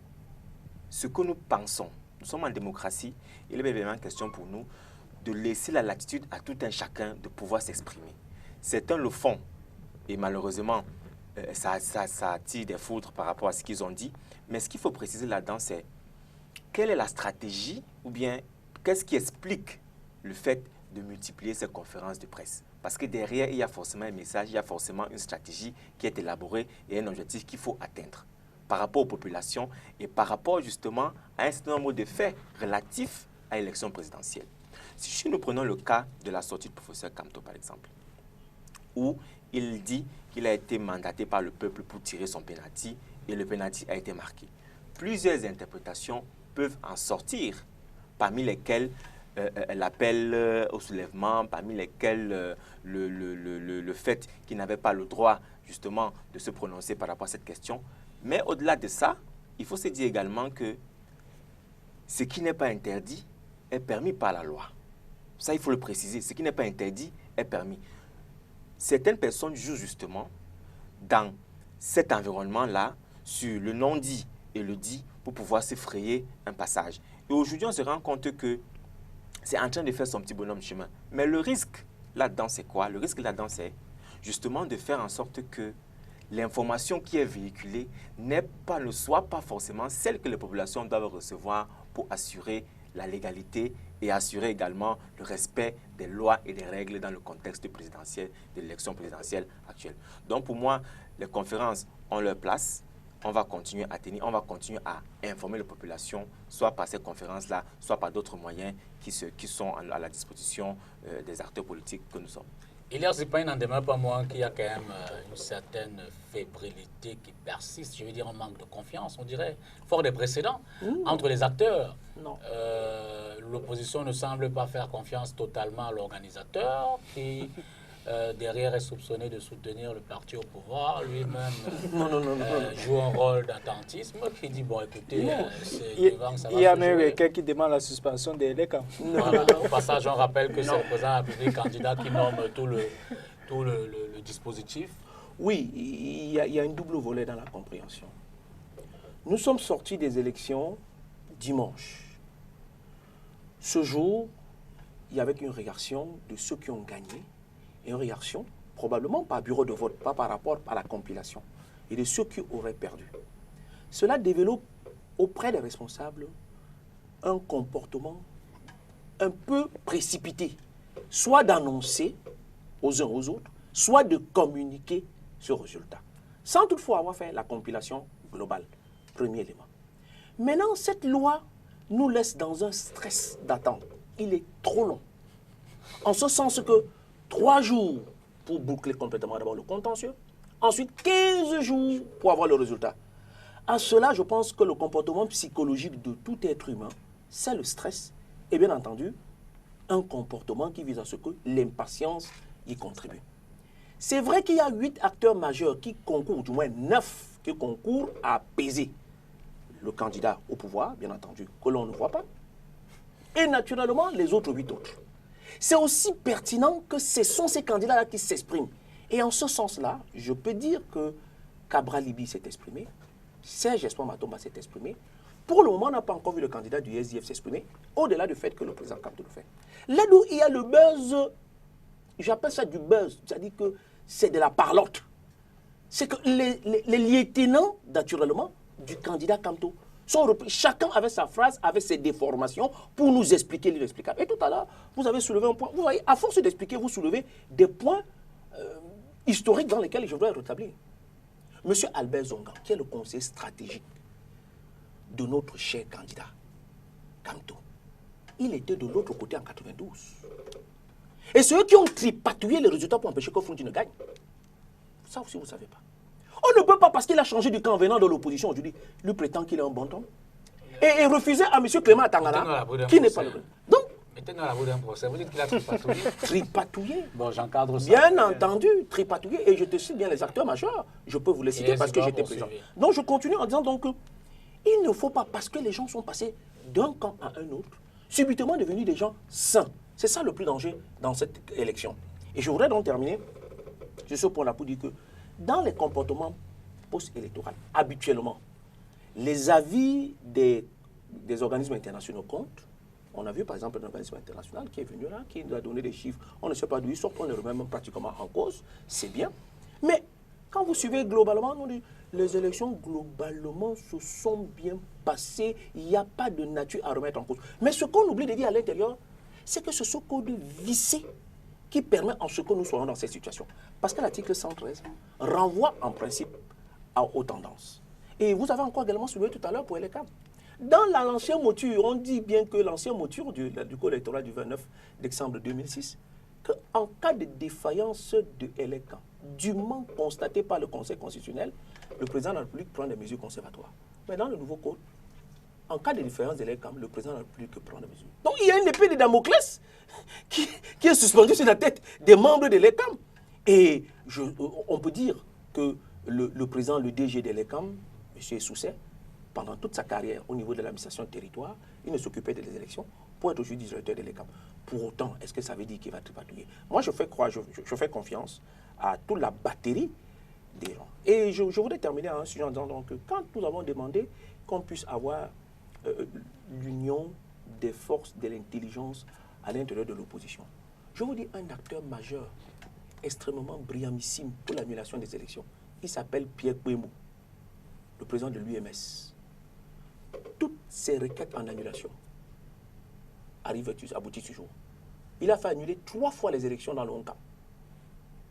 S7: ce que nous pensons. Nous sommes en démocratie, il est vraiment question pour nous de laisser la latitude à tout un chacun de pouvoir s'exprimer. Certains le font et malheureusement, ça attire des foudres par rapport à ce qu'ils ont dit. Mais ce qu'il faut préciser là-dedans, c'est quelle est la stratégie ou bien qu'est-ce qui explique le fait de multiplier ces conférences de presse. Parce que derrière, il y a forcément un message, il y a forcément une stratégie qui est élaborée et un objectif qu'il faut atteindre par rapport aux populations et par rapport justement à un certain nombre de faits relatifs à l'élection présidentielle. Si nous prenons le cas de la sortie du professeur Kamto, par exemple, où il dit qu'il a été mandaté par le peuple pour tirer son penalty et le penalty a été marqué. Plusieurs interprétations peuvent en sortir, parmi lesquelles l'appel au soulèvement, parmi lesquelles le fait qu'il n'avait pas le droit justement de se prononcer par rapport à cette question. Mais au-delà de ça, il faut se dire également que ce qui n'est pas interdit est permis par la loi. Ça, il faut le préciser. Ce qui n'est pas interdit est permis. Certaines personnes jouent justement dans cet environnement-là sur le non-dit et le dit pour pouvoir se frayer un passage. Et aujourd'hui, on se rend compte que c'est en train de faire son petit bonhomme chemin. Mais le risque là-dedans, c'est quoi? Le risque là-dedans, c'est justement de faire en sorte que l'information qui est véhiculée ne soit pas forcément celle que les populations doivent recevoir pour assurer la légalité et assurer également le respect des lois et des règles dans le contexte présidentiel, de l'élection présidentielle actuelle. Donc pour moi, les conférences ont leur place. On va continuer à tenir, on va continuer à informer la population, soit par ces conférences-là, soit par d'autres moyens qui sont à la disposition des acteurs politiques que nous sommes.
S1: Il n'en demeure pas moins qu'il y a quand même une certaine fébrilité qui persiste, je veux dire un manque de confiance, on dirait, fort des précédents, entre les acteurs. L'opposition ne semble pas faire confiance totalement à l'organisateur qui, derrière, est soupçonné de soutenir le parti au pouvoir. Lui-même joue un rôle d'attentisme qui dit, bon, écoutez,
S2: il y a même quelqu'un qui demande la suspension des élections.
S1: Voilà, au passage, on rappelle que c'est le président de la République candidat qui nomme tout le dispositif.
S7: Oui, il y a une double volet dans la compréhension. Nous sommes sortis des élections dimanche. Ce jour, il y avait une réaction de ceux qui ont gagné et une réaction probablement par bureau de vote, pas par rapport à la compilation, et de ceux qui auraient perdu. Cela développe auprès des responsables un comportement un peu précipité, soit d'annoncer aux uns aux autres, soit de communiquer ce résultat, sans toutefois avoir fait la compilation globale, premier élément. Maintenant, cette loi nous laisse dans un stress d'attente. Il est trop long. En ce sens que 3 jours pour boucler complètement d'abord le contentieux, ensuite 15 jours pour avoir le résultat. À cela, je pense que le comportement psychologique de tout être humain, c'est le stress et bien entendu, un comportement qui vise à ce que l'impatience y contribue. C'est vrai qu'il y a 8 acteurs majeurs qui concourent, du moins 9 qui concourent à apaiser le candidat au pouvoir, bien entendu, que l'on ne voit pas, et naturellement les autres 8 autres. c'est aussi pertinent que ce sont ces candidats-là qui s'expriment. Et en ce sens-là, je peux dire que Cabral Libi s'est exprimé, Serge Espoir Matomba s'est exprimé. Pour le moment, on n'a pas encore vu le candidat du SDF s'exprimer, au-delà du fait que le président Kamto le fait. Là où il y a le buzz, j'appelle ça du buzz, c'est-à-dire que c'est de la parlotte. C'est que les lieutenants, naturellement, du candidat Kamto sont repris. Chacun avait sa phrase, avait ses déformations pour nous expliquer l'inexplicable. Et tout à l'heure, vous avez soulevé un point. Vous voyez, à force d'expliquer, vous soulevez des points historiques dans lesquels je voudrais rétablir. Monsieur Albert Zonga, qui est le conseiller stratégique de notre cher candidat Kamto, il était de l'autre côté en 92. Et ceux qui ont tripatouillé les résultats pour empêcher que Foundi ne gagne, ça aussi vous ne savez pas. On ne peut pas, parce qu'il a changé du camp en venant de l'opposition aujourd'hui, lui prétend qu'il est un bon temps. Et refuser à M. Clément Tangana, qui n'est pas le... Donc,
S1: mettez-nous à la bout d'un procès, vous dites qu'il a tripatouillé.
S7: Tripatouillé.
S1: Bon, j'encadre ça.
S7: Bien entendu, tripatouillé. Et je te cite bien les acteurs majeurs. Je peux vous les citer parce que j'étais présent. Donc je continue en disant donc il ne faut pas, parce que les gens sont passés d'un camp à un autre, subitement devenus des gens sains. C'est ça le plus danger dans cette élection. Et je voudrais donc terminer sur ce point-là pour dire que dans les comportements post-électoraux, habituellement, les avis des organismes internationaux comptent. On a vu par exemple un organisme international qui est venu là, qui nous a donné des chiffres. On ne sait pas d'où ils sortent, on les remet même pratiquement en cause. C'est bien. Mais quand vous suivez globalement, on dit, les élections globalement se sont bien passées. Il n'y a pas de nature à remettre en cause. Mais ce qu'on oublie de dire à l'intérieur, c'est que ce sont code vissé qui permet en ce que nous soyons dans cette situation. Parce que l'article 113 renvoie en principe aux tendances. Et vous avez encore également soulevé tout à l'heure pour les cas. Dans l'ancienne mouture, on dit bien que l'ancienne mouture du code électoral du 29 décembre 2006, qu'en cas de défaillance de LECAM, dûment constaté par le Conseil constitutionnel, le président de la République prend des mesures conservatoires. Mais dans le nouveau code, en cas de défaillance de l'ECAM, le président de la République prend des mesures. Donc il y a une épée de Damoclès qui est suspendue sur la tête des membres de l'ECAM. Et on peut dire que le président, le DG de l'ECAM, M. Sousset, pendant toute sa carrière au niveau de l'administration du territoire, il ne s'occupait des élections pour être aujourd'hui directeur de l'ECAM. Pour autant, est-ce que ça veut dire qu'il va tripatouiller? Moi, je fais confiance à toute la batterie des gens. Et je voudrais terminer en disant donc que quand nous avons demandé qu'on puisse avoir l'union des forces de l'intelligence à l'intérieur de l'opposition, je vous dis un acteur majeur, extrêmement brillantissime pour l'annulation des élections. Il s'appelle Pierre Kouemou, le président de l'UMS. Toutes ces requêtes en annulation aboutissent toujours. Il a fait annuler 3 fois les élections dans le Hongkam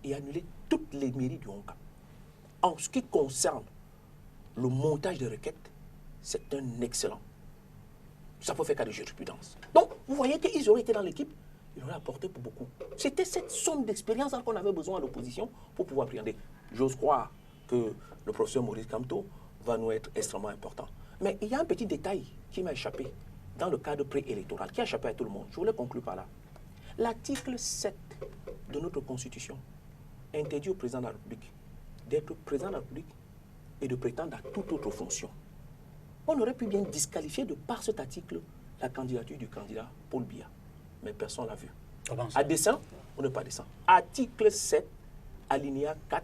S7: et annuler toutes les mairies du Hongkam. En ce qui concerne le montage des requêtes, c'est un excellent. Ça peut faire cas de jurisprudence. Donc, vous voyez qu'ils auraient été dans l'équipe, ils auraient apporté pour beaucoup. C'était cette somme d'expérience qu'on avait besoin à l'opposition pour pouvoir appréhender. J'ose croire que le professeur Maurice Kamto va nous être extrêmement important. Mais il y a un petit détail qui m'a échappé dans le cadre préélectoral, qui a échappé à tout le monde. Je voulais conclure par là. L'article 7 de notre Constitution interdit au président de la République d'être président de la République et de prétendre à toute autre fonction. On aurait pu bien disqualifier de par cet article la candidature du candidat Paul Biya. Mais personne ne l'a vu. À dessein, on n'est pas dessein. Article 7, alinéa 4,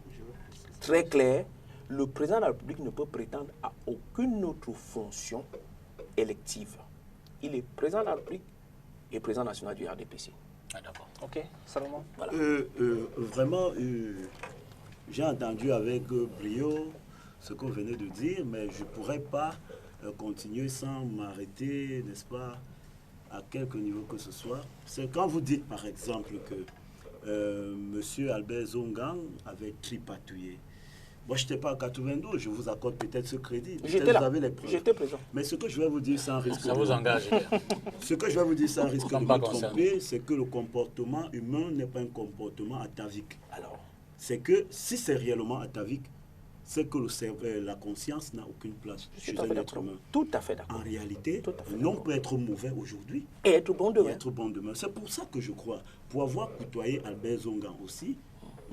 S7: très clair. Le président de la République ne peut prétendre à aucune autre fonction élective. Il est président de la République et président national du RDPC.
S2: Ah, d'accord. Ok, Salomon.
S7: Voilà.
S6: Vraiment, j'ai entendu avec brio ce qu'on venait de dire, mais je ne pourrais pas continuer sans m'arrêter, n'est-ce pas, à quelque niveau que ce soit. C'est quand vous dites, par exemple, que M. Albert Zongang avait tripatouillé. Moi, je n'étais pas en 92, je vous accorde peut-être ce crédit.
S7: J'étais là,
S6: j'étais présent. Mais ce que je vais vous dire sans risque
S1: ça vous engage.
S6: Ce que je vais vous dire sans risque de me tromper, c'est que le comportement humain n'est pas un comportement atavique. Alors, c'est que si c'est réellement atavique, c'est que la conscience n'a aucune place chez un être humain.
S7: Tout à fait d'accord.
S6: En réalité, l'homme peut être mauvais aujourd'hui
S7: et être bon demain.
S6: C'est pour ça que je crois, pour avoir côtoyé Albert Zongan aussi,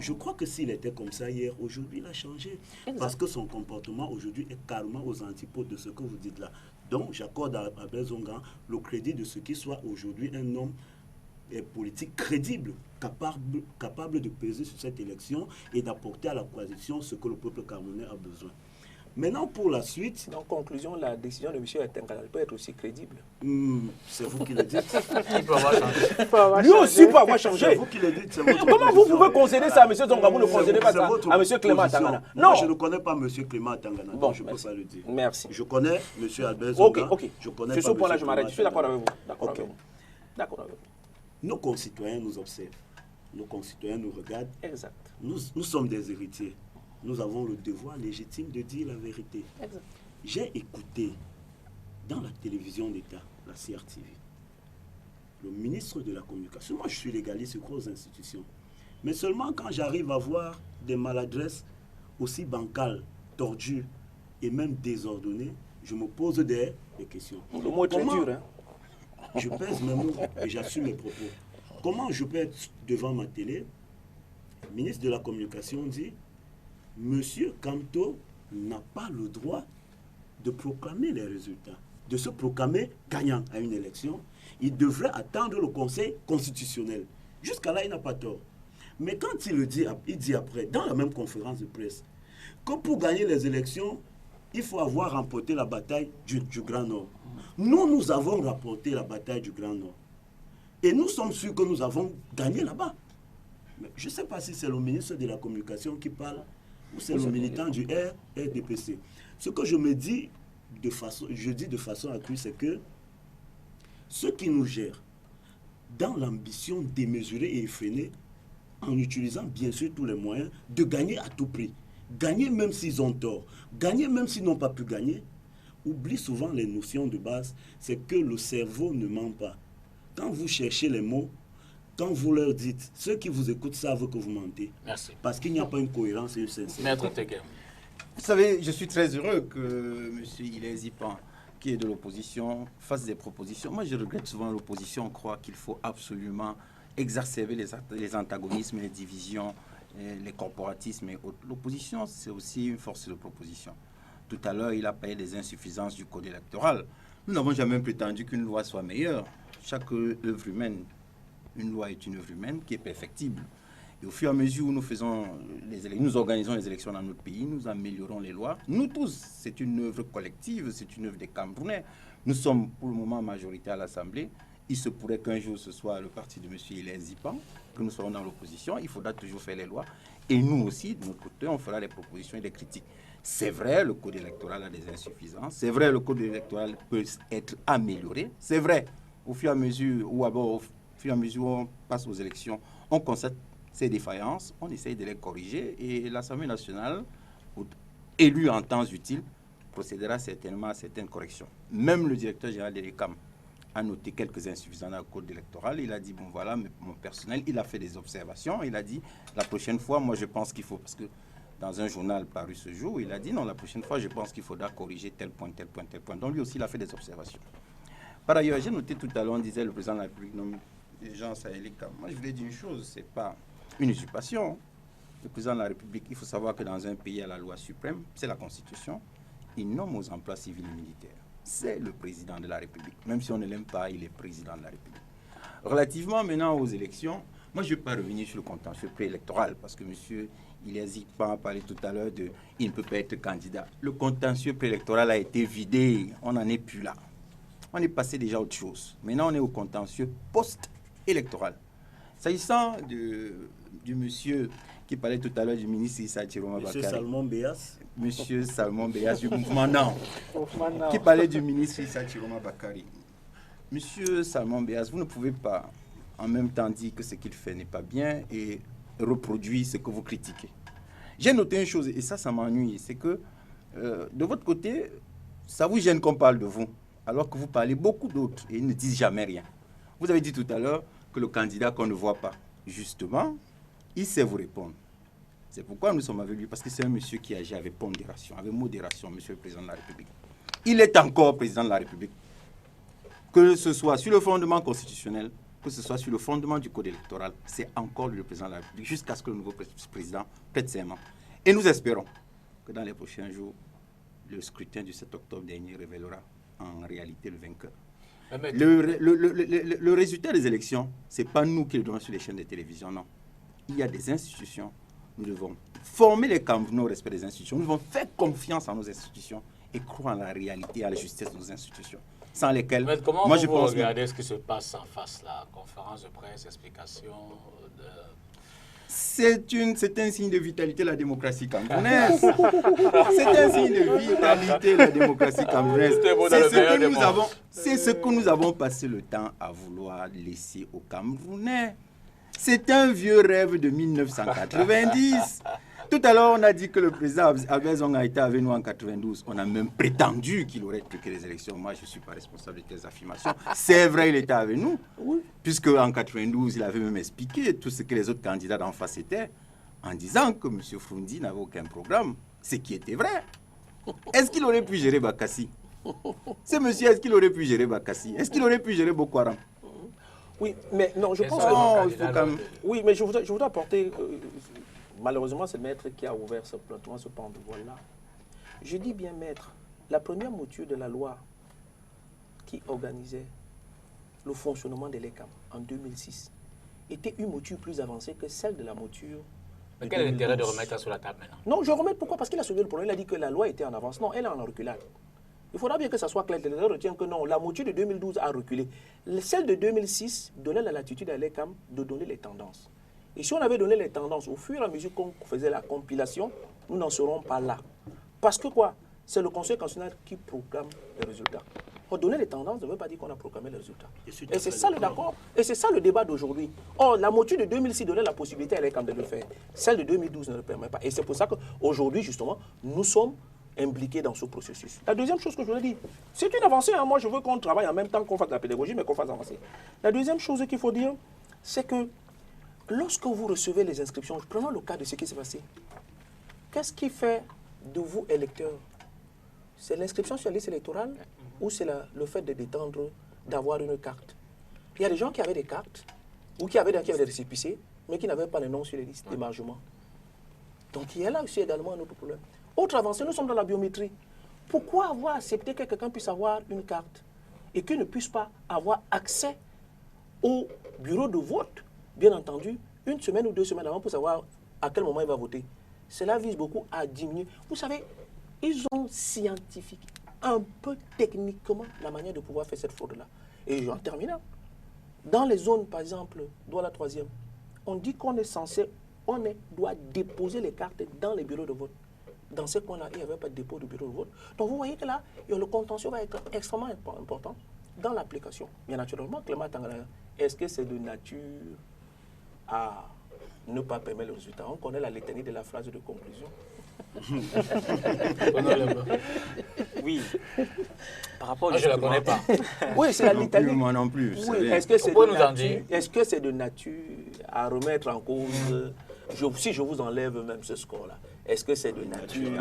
S6: je crois que s'il était comme ça hier, aujourd'hui, il a changé. Exact. Parce que son comportement aujourd'hui est carrément aux antipodes de ce que vous dites là. Donc, j'accorde à Albert Zongan le crédit de ce qu'il soit aujourd'hui un homme politique crédible, capable de peser sur cette élection et d'apporter à la coalition ce que le peuple camerounais a besoin. Maintenant, pour la suite...
S7: En conclusion, la décision de M. Tengala peut être aussi crédible.
S6: C'est vous qui le dites.
S7: Il peut avoir changé. Lui aussi peut avoir changé.
S6: C'est vous qui le dites.
S7: Comment vous pouvez concéder ça à M. Tongala, vous ne concédez pas ça à M. Clément Tangana?
S6: Non, je ne connais pas M. Clément Tangana, donc je ne peux pas le dire.
S7: Merci.
S6: Je connais M. Albert Zonga.
S7: Ok.
S6: Je connais
S7: sur ce point-là, je m'arrête. Je suis d'accord avec vous. D'accord avec vous. D'accord avec vous.
S6: Nos concitoyens nous observent. Nos concitoyens nous regardent.
S7: Exact.
S6: Nous sommes des héritiers. Nous avons le devoir légitime de dire la vérité. J'ai écouté dans la télévision d'État, la CRTV, le ministre de la Communication. Moi, je suis légaliste, je crois aux institutions. Mais seulement quand j'arrive à voir des maladresses aussi bancales, tordues et même désordonnées, je me pose des questions.
S7: Le mot est très dur, hein?
S6: Je pèse mes mots et j'assume mes propos. Comment je peux être devant ma télé? Le ministre de la Communication dit: Monsieur Kamto n'a pas le droit de proclamer les résultats, de se proclamer gagnant à une élection. Il devrait attendre le Conseil constitutionnel. Jusqu'à là, il n'a pas tort. Mais quand il dit après, dans la même conférence de presse, que pour gagner les élections, il faut avoir remporté la bataille du Grand Nord. Nous avons remporté la bataille du Grand Nord. Et nous sommes sûrs que nous avons gagné là-bas. Mais je ne sais pas si c'est le ministre de la Communication qui parle ou c'est le militant du RDPC. Ce que je me dis de façon accrue, c'est que ceux qui nous gèrent dans l'ambition démesurée et effrénée, en utilisant bien sûr tous les moyens de gagner à tout prix, gagner même s'ils ont tort, gagner même s'ils n'ont pas pu gagner, oublient souvent les notions de base, c'est que le cerveau ne ment pas. Quand vous cherchez les mots, quand vous leur dites, ceux qui vous écoutent savent que vous mentez.
S1: Merci.
S6: Parce qu'il n'y a pas une cohérence et une sincérité.
S1: Maître Teguem.
S5: Vous savez, je suis très heureux que M. Hilaire Zipan, qui est de l'opposition, fasse des propositions. Moi, je regrette souvent l'opposition, croit qu'il faut absolument exacerber les antagonismes, les divisions, les corporatismes et autres. L'opposition, c'est aussi une force de proposition. Tout à l'heure, il a parlé des insuffisances du code électoral. Nous n'avons jamais prétendu qu'une loi soit meilleure. Chaque œuvre humaine, une loi est une œuvre humaine qui est perfectible. Et au fur et à mesure où nous organisons les élections dans notre pays, nous améliorons les lois. Nous tous, c'est une œuvre collective, c'est une œuvre des Camerounais. Nous sommes pour le moment majorité à l'Assemblée. Il se pourrait qu'un jour ce soit le parti de M. Hilaire Zipan, que nous serons dans l'opposition. Il faudra toujours faire les lois. Et nous aussi, de notre côté, on fera des propositions et des critiques. C'est vrai, le code électoral a des insuffisances. C'est vrai, le code électoral peut être amélioré. C'est vrai, au fur et à mesure où on passe aux élections, on constate ces défaillances, on essaye de les corriger et l'Assemblée nationale, élue en temps utile, procédera certainement à certaines corrections. Même le directeur général de l'ECAM a noté quelques insuffisances dans le code électoral. Il a dit, bon voilà, mon personnel, il a fait des observations. Il a dit, la prochaine fois, moi je pense qu'il faut, parce que dans un journal paru ce jour, il a dit, non, la prochaine fois, je pense qu'il faudra corriger tel point, tel point, tel point. Donc lui aussi, il a fait des observations. Par ailleurs, j'ai noté tout à l'heure, on disait, le président de la République nomme des gens à l'ECAM. Moi, je voulais dire une chose, c'est pas une usurpation. Le président de la République, il faut savoir que dans un pays, à la loi suprême, c'est la Constitution, il nomme aux emplois civils et militaires. C'est le président de la République. Même si on ne l'aime pas, il est président de la République. Relativement maintenant aux élections, moi je ne vais pas revenir sur le contentieux préélectoral, parce que M. Hilaire Zipan a parlé tout à l'heure de « il ne peut pas être candidat ». Le contentieux préélectoral a été vidé, on n'en est plus là. On est passé déjà à autre chose. Maintenant, on est au contentieux post-électoral. S'agissant du monsieur qui parlait tout à l'heure du ministre Issa Chiroma Bakari.
S6: Monsieur Salmon Béas.
S5: Monsieur Salmon Béas du mouvement NAN. Qui parlait du ministre Issa Chiroma Bakari. Monsieur Salmon Béas, vous ne pouvez pas en même temps dire que ce qu'il fait n'est pas bien et reproduire ce que vous critiquez. J'ai noté une chose, et ça m'ennuie, c'est que de votre côté, ça vous gêne qu'on parle de vous, alors que vous parlez beaucoup d'autres et ils ne disent jamais rien. Vous avez dit tout à l'heure que le candidat qu'on ne voit pas, justement, il sait vous répondre. C'est pourquoi nous sommes avec lui, parce que c'est un monsieur qui agit avec pondération, avec modération, monsieur le président de la République. Il est encore président de la République. Que ce soit sur le fondement constitutionnel, que ce soit sur le fondement du code électoral, c'est encore lui le président de la République, jusqu'à ce que le nouveau président prête serment. Et nous espérons que dans les prochains jours, le scrutin du 7 octobre dernier révélera en réalité le vainqueur. Le résultat des élections, ce n'est pas nous qui le donnons sur les chaînes de télévision, non. Il y a des institutions. Nous devons former les Camerounais au respect des institutions. Nous devons faire confiance en nos institutions et croire en la réalité et à la justesse de nos institutions. Sans lesquelles,
S1: mais comment
S5: moi,
S1: vous
S5: je pense
S1: regardez ce qui se passe en face là, conférence de presse, explication de...
S5: C'est un signe de vitalité la démocratie camerounaise. C'est un signe de vitalité la démocratie camerounaise. C'est ce que nous avons passé le temps à vouloir laisser aux Camerounais. C'est un vieux rêve de 1990. Tout à l'heure, on a dit que le président Albert Zonga était avec nous en 92. On a même prétendu qu'il aurait truqué les élections. Moi, je ne suis pas responsable de telles affirmations. C'est vrai, il était avec nous. Oui. Puisque en 92, il avait même expliqué tout ce que les autres candidats d'en face étaient, en disant que M. Froundi n'avait aucun programme. Ce qui était vrai. Est-ce qu'il aurait pu gérer Bakassi? Ce monsieur, est-ce qu'il aurait pu gérer Bakassi? Est-ce qu'il aurait pu gérer Boko Haram?
S7: Oui, mais non, je pense
S5: que...
S7: Oui, mais je voudrais apporter... malheureusement, c'est le maître qui a ouvert ce pan de voile-là. Je dis bien maître, la première mouture de la loi qui organisait le fonctionnement de l'ECAM en 2006 était une mouture plus avancée que celle de la mouture.
S1: Mais quel est l'intérêt de remettre ça sur la table maintenant?
S7: Non, je remets pourquoi? Parce qu'il a soulevé le problème. Il a dit que la loi était en avance. Non, elle est en reculade. Il faudra bien que ça soit clair. Les gens retiennent que non, la mouture de 2012 a reculé. Celle de 2006 donnait la latitude à l'ECAM de donner les tendances. Et si on avait donné les tendances au fur et à mesure qu'on faisait la compilation, nous n'en serons pas là. Parce que quoi? C'est le Conseil constitutionnel qui proclame les résultats. Donner les tendances ne veut pas dire qu'on a proclamé les résultats. Et c'est ça le d'accord. Et c'est ça le débat d'aujourd'hui. Or, la mouture de 2006 donnait la possibilité à l'ECAM de le faire. Celle de 2012 ne le permet pas. Et c'est pour ça qu'aujourd'hui, justement, nous sommes impliqués dans ce processus. La deuxième chose que je voulais dire, c'est une avancée. Hein. Moi, je veux qu'on travaille en même temps qu'on fasse de la pédagogie, mais qu'on fasse avancer. La deuxième chose qu'il faut dire, c'est que lorsque vous recevez les inscriptions, prenons le cas de ce qui s'est passé. Qu'est-ce qui fait de vous électeurs? C'est l'inscription sur la liste électorale ou c'est le fait de détendre, d'avoir une carte? Il y a des gens qui avaient des cartes ou qui avaient des récépissés, mais qui n'avaient pas les noms sur les listes d'émargement. Donc il y a là aussi également un autre problème. Autre avancée, nous sommes dans la biométrie. Pourquoi avoir accepté que quelqu'un puisse avoir une carte et qu'il ne puisse pas avoir accès au bureau de vote, bien entendu, une semaine ou 2 semaines avant pour savoir à quel moment il va voter? Cela vise beaucoup à diminuer. Vous savez, ils ont scientifique, un peu techniquement, la manière de pouvoir faire cette fraude-là. Et en terminant, dans les zones, par exemple, Douala 3e, on dit qu'on est censé, doit déposer les cartes dans les bureaux de vote. Dans ce coin-là, il n'y avait pas de dépôt de bureau de vote. Donc vous voyez que là, le contentieux va être extrêmement important dans l'application. Bien naturellement, Clément Tangana, est-ce que c'est de nature à ne pas permettre le résultat? On connaît la litanie de la phrase de conclusion.
S13: Oui. Par rapport
S1: je ne la connais pas.
S7: Oui, c'est la litanie.
S5: Moi non plus.
S7: Oui. Est-ce que c'est de nature à remettre en cause, si je vous enlève même ce score-là, est-ce que c'est de nature?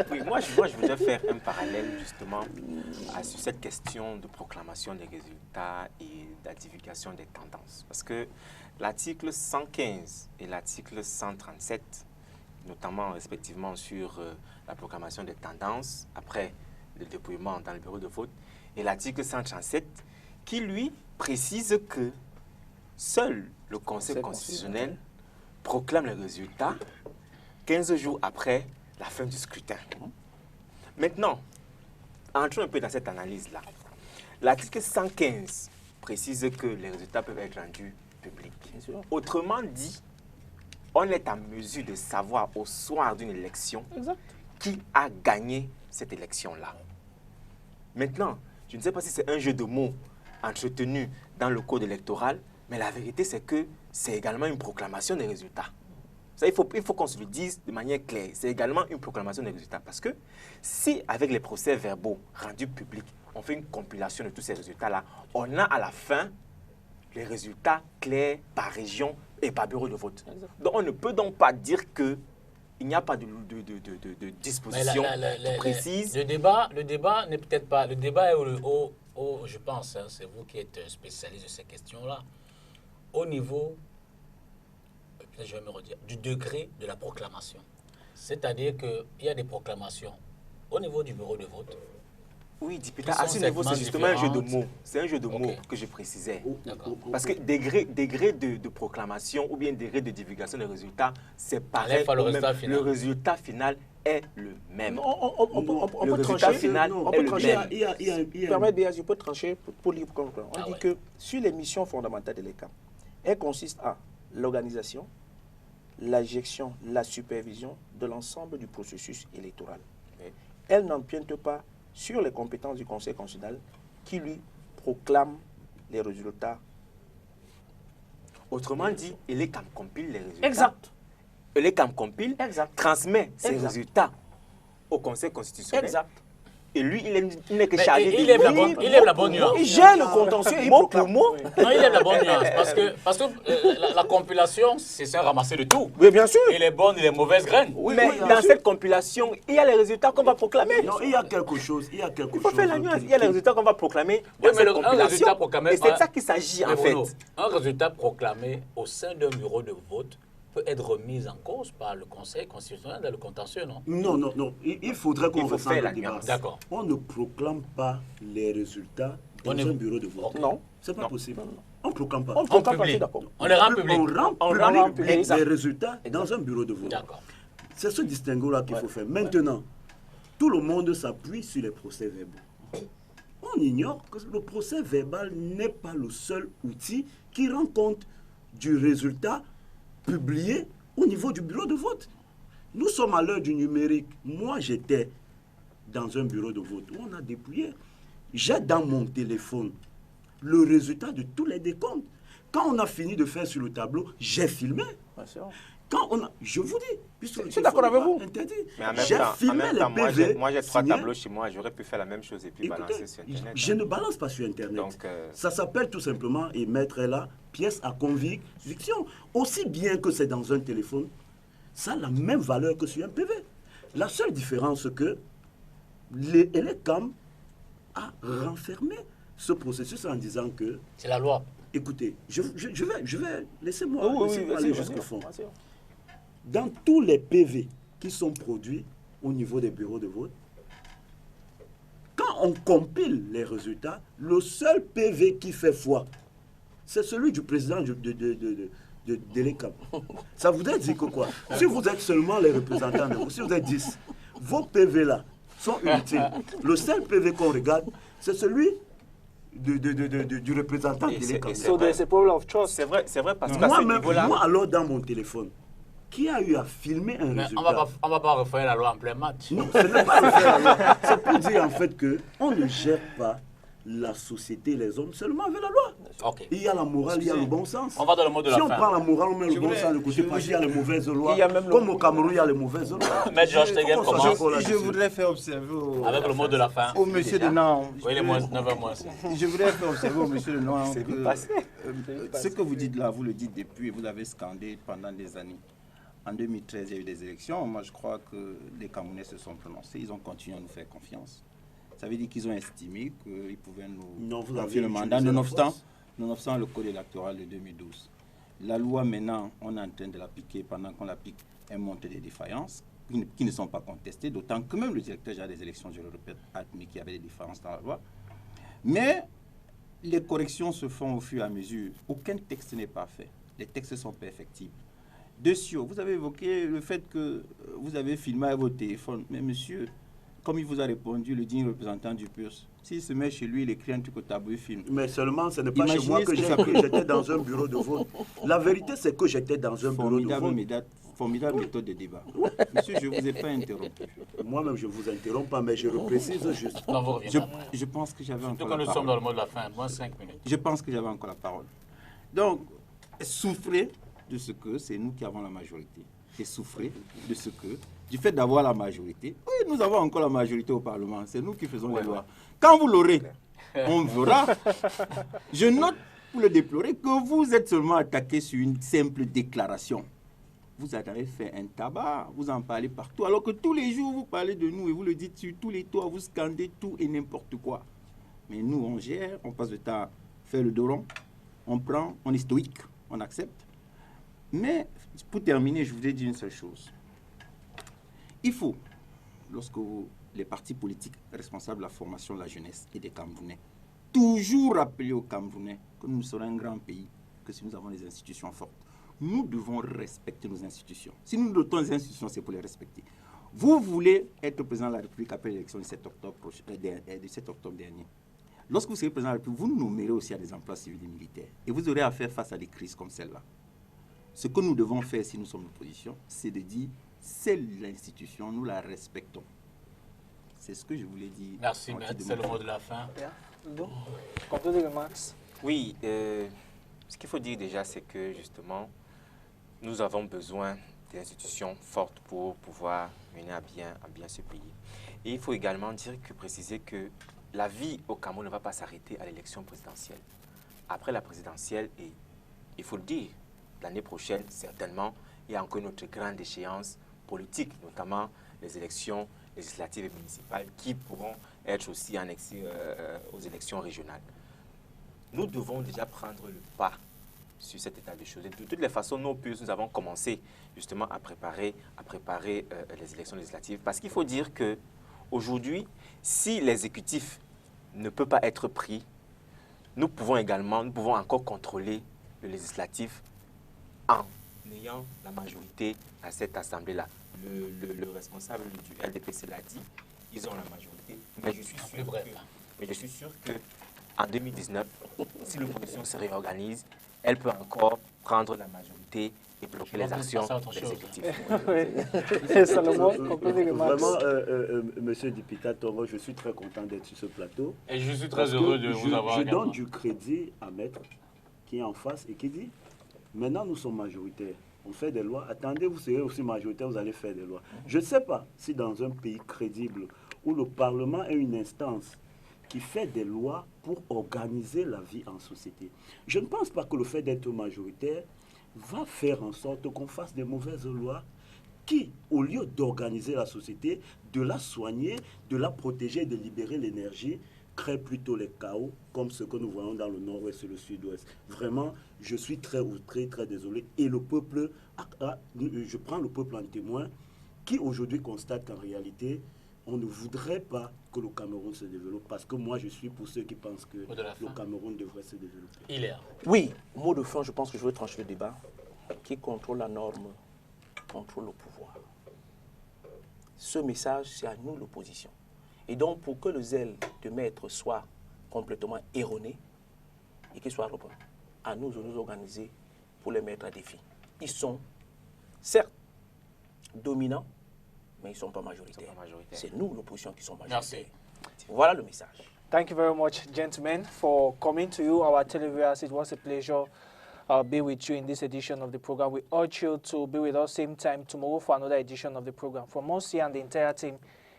S13: Oui, moi je voudrais faire un parallèle justement sur cette question de proclamation des résultats et de la divulgation des tendances. Parce que l'article 115 et l'article 137, notamment respectivement sur la proclamation des tendances après le dépouillement dans le bureau de vote, et l'article 137 qui lui précise que seul le Conseil constitutionnel proclame les résultats 15 jours après la fin du scrutin. Maintenant, entrons un peu dans cette analyse-là. L'article 115 précise que les résultats peuvent être rendus publics. Autrement dit, on est en mesure de savoir au soir d'une élection qui a gagné cette élection-là. Maintenant, je ne sais pas si c'est un jeu de mots entretenu dans le code électoral, mais la vérité, c'est que c'est également une proclamation des résultats. Ça, il faut qu'on se le dise de manière claire. C'est également une proclamation des résultats. Parce que si, avec les procès verbaux rendus publics, on fait une compilation de tous ces résultats-là, on a à la fin les résultats clairs par région et par bureau de vote. Donc, on ne peut donc pas dire qu'il n'y a pas de disposition précise.
S1: Le débat n'est peut-être pas... Le débat est je pense, hein, c'est vous qui êtes spécialiste de ces questions-là, au niveau, je vais me redire, du degré de la proclamation. C'est-à-dire qu'il y a des proclamations au niveau du bureau de vote
S13: Oui, député, à ce niveau, c'est justement un jeu de mots. C'est un jeu de mots que je précisais. Parce que degré de proclamation ou bien degré de divulgation des résultats, c'est pareil. Le résultat final est le même.
S7: On peut trancher. Je peux trancher pour libre concurrence. On dit que sur les missions fondamentales de l'ECAM, elles consistent à l'organisation, la gestion, la supervision de l'ensemble du processus électoral. Elle n'empiète pas sur les compétences du Conseil constitutionnel qui lui proclame les résultats.
S13: Autrement dit, l'ECAM compile les résultats.
S7: Exact.
S13: L'ECAM compile, transmet ses résultats au Conseil constitutionnel.
S7: Exact.
S13: Et lui, il n'est que chargé
S1: il aime la bonne nuance.
S7: Il gère le contentieux mot pour mot.
S1: Non, il aime la bonne nuance. Parce que la compilation, c'est un ramasser de tout.
S7: Oui, bien sûr.
S1: Et les bonnes et les mauvaises graines.
S13: Oui, mais dans cette compilation, il y a les résultats qu'on va proclamer.
S6: Non, il y a quelque chose. Il
S13: faut faire la nuance. Il y a les résultats qu'on va proclamer dans cette compilation. Et c'est de ça qu'il s'agit en fait.
S1: Un résultat proclamé au sein d'un bureau de vote peut être remise en cause par le Conseil constitutionnel dans le contentieux, non?
S6: Non. Il faudrait qu'on fasse le débat.
S1: D'accord.
S6: On ne proclame pas les résultats dans un bureau de vote.
S7: Non.
S6: C'est pas possible. On ne proclame pas.
S1: On publie. On les rend publics.
S6: On rend public les résultats dans un bureau de vote.
S1: D'accord.
S6: C'est ce distinguo-là qu'il faut faire. Maintenant, tout le monde s'appuie sur les procès-verbaux. On ignore que le procès verbal n'est pas le seul outil qui rend compte du résultat publié au niveau du bureau de vote. Nous sommes à l'heure du numérique. Moi, j'étais dans un bureau de vote où on a dépouillé. J'ai dans mon téléphone le résultat de tous les décomptes. Quand on a fini de faire sur le tableau, j'ai filmé. Quand on a, je vous dis, puisque
S7: je suis d'accord avec vous.
S13: Mais en même temps, moi j'ai 3 tableaux chez moi, j'aurais pu faire la même chose et puis balancer sur Internet.
S6: Je ne balance pas sur Internet. Donc, ça s'appelle tout simplement, et mettre là, pièce à conviction. Aussi bien que c'est dans un téléphone, ça a la même valeur que sur un PV. La seule différence, c'est que l'ECAM a renfermé ce processus en disant que...
S1: C'est la loi.
S6: Écoutez, je vais laissez-moi aller jusqu'au fond. Dans tous les PV qui sont produits au niveau des bureaux de vote, quand on compile les résultats, le seul PV qui fait foi, c'est celui du président de l'ECAM. Ça voudrait dire que quoi? Si vous êtes seulement les représentants, si vous êtes 10, vos PV-là sont inutiles. Le seul PV qu'on regarde, c'est celui du représentant de l'ECAM.
S13: C'est vrai parce qu'à ce niveau-là...
S6: Moi, alors, dans mon téléphone, qui a eu à filmer un résultat?
S1: On ne va pas refaire la loi en plein match.
S6: Non, ce n'est pas refaire la loi. C'est pour dire en fait qu'on ne gère pas la société, les hommes, seulement avec la loi.
S1: Okay.
S6: Il y a la morale, il y a le bon sens.
S1: On va dans le mot de la fin.
S6: Si on prend la morale, on met le bon sens de côté, parce qu'il y a les mauvaises lois. Comme au Cameroun, il y a les mauvaises lois.
S1: Maître Georges Teguel commence.
S14: Je voudrais faire observer
S1: avec le mot de la fin.
S14: Au monsieur de Nan.
S1: Oui, les 9h moins.
S14: Je voudrais faire observer au monsieur de Nan que ce que vous dites là, vous le dites depuis, vous l'avez scandé pendant des années. En 2013, il y a eu des élections. Moi, je crois que les Camerounais se sont prononcés. Ils ont continué à nous faire confiance. Ça veut dire qu'ils ont estimé qu'ils pouvaient nous confier le mandat, nonobstant le code électoral de 2012. La loi, maintenant, on est en train de l'appliquer. Pendant qu'on l'applique, elle monte des défaillances qui ne sont pas contestées, d'autant que même le directeur général des élections, je le répète, a admis qu'il y avait des différences dans la loi. Mais les corrections se font au fur et à mesure. Aucun texte n'est parfait. Les textes sont perfectibles. Dessus, vous avez évoqué le fait que vous avez filmé avec votre téléphone. Mais monsieur, comme il vous a répondu, le digne représentant du PURS, s'il se met chez lui, il écrit un truc au tableau, il filme.
S6: Mais seulement, ce n'est pas chez moi que j'ai écrit, j'étais dans un bureau de vote. La vérité, c'est que j'étais dans un bureau de vote.
S14: Formidable méthode de débat. Monsieur, je ne vous ai pas interrompu.
S6: Moi-même, je ne vous interromps pas, mais je reprécise juste.
S14: Je pense que j'avais encore
S1: la parole. Nous sommes dans le mot de la fin, moins 5 minutes.
S14: Je pense que j'avais encore la parole. Donc, souffrez de ce que c'est nous qui avons la majorité. Et souffrez de ce que, du fait d'avoir la majorité, oui, nous avons encore la majorité au Parlement, c'est nous qui faisons les lois. Quand vous l'aurez, on verra. Je note, pour le déplorer, que vous êtes seulement attaqué sur une simple déclaration. Vous avez fait un tabac, vous en parlez partout, alors que tous les jours, vous parlez de nous et vous le dites sur tous les toits, vous scandez tout et n'importe quoi. Mais nous, on gère, on passe le temps à faire le dos rond, on prend, on est stoïque, on accepte. Mais, pour terminer, je voudrais dire une seule chose. Il faut, lorsque vous
S5: les partis politiques responsables de la formation de la jeunesse et des Camerounais, toujours rappeler aux Camerounais que nous serons un grand pays, que si nous avons des institutions fortes, nous devons respecter nos institutions. Si nous dotons les institutions, c'est pour les respecter. Vous voulez être président de la République après l'élection du 7 octobre, du 7 octobre dernier. Lorsque vous serez président de la République, vous nous nommerez aussi à des emplois civils et militaires. Et vous aurez à faire face à des crises comme celle-là. Ce que nous devons faire si nous sommes l'opposition, c'est de dire, c'est l'institution, nous la respectons. C'est ce que je voulais dire.
S1: Merci, maître. C'est le mot de la fin.
S13: Oui, ce qu'il faut dire déjà, c'est que justement, nous avons besoin d'institutions fortes pour pouvoir mener à bien ce pays. Et il faut également préciser que la vie au Cameroun ne va pas s'arrêter à l'élection présidentielle. Après la présidentielle, et il faut le dire, l'année prochaine, certainement, il y a encore une autre grande échéance politique, notamment les élections législatives et municipales qui pourront être aussi annexées aux élections régionales. Nous devons déjà prendre le pas sur cet état de choses. De toutes les façons, nous avons commencé justement à préparer les élections législatives parce qu'il faut dire qu'aujourd'hui, si l'exécutif ne peut pas être pris, nous pouvons encore contrôler le législatif en ayant la majorité à cette assemblée-là. Le responsable du LDPC l'a dit, ils ont la majorité. Mais je suis sûr qu'en 2019, si l'opposition se réorganise, elle peut encore prendre la majorité et bloquer les actions de l'exécutif.
S6: Vraiment, monsieur Dipita Toro, je suis très content d'être sur ce plateau.
S1: Et je suis très heureux de vous avoir.
S6: Je donne du crédit à Maître qui est en face et qui dit, maintenant nous sommes majoritaires, on fait des lois, attendez, vous serez aussi majoritaire, vous allez faire des lois. Je ne sais pas si dans un pays crédible où le Parlement est une instance qui fait des lois pour organiser la vie en société. Je ne pense pas que le fait d'être majoritaire va faire en sorte qu'on fasse des mauvaises lois qui, au lieu d'organiser la société, de la soigner, de la protéger, de libérer l'énergie, crée plutôt les chaos, comme ce que nous voyons dans le nord-ouest et le sud-ouest. Vraiment, je suis très désolé. Et le peuple, je prends le peuple en témoin, qui aujourd'hui constate qu'en réalité, on ne voudrait pas que le Cameroun se développe, parce que moi, je suis pour ceux qui pensent que le Cameroun devrait se développer.
S7: Oui, mot de fin, je pense que je veux trancher le débat. Qui contrôle la norme, contrôle le pouvoir. Ce message, c'est à nous, l'opposition. Et donc, pour que le zèle de maître soit complètement erroné et qu'il soit repris, à nous de nous organiser pour les mettre à défi. Ils sont, certes, dominants, mais ils ne sont pas majoritaires. C'est nous, l'opposition, qui sommes majoritaires.
S2: Merci.
S7: Voilà le message.
S2: Thank you very much, gentlemen, for coming to you, our televiewers. It was a pleasure be with you in this edition of the program. We urge you to be with us same time tomorrow for another edition of the program. From us here and the entire team,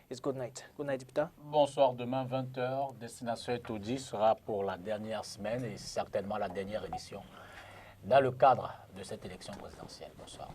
S2: it's good night. Good night, Dipita.
S1: Bonsoir, demain 20h, Destination Etoudi sera pour la dernière semaine et certainement la dernière édition dans le cadre de cette élection présidentielle. Bonsoir.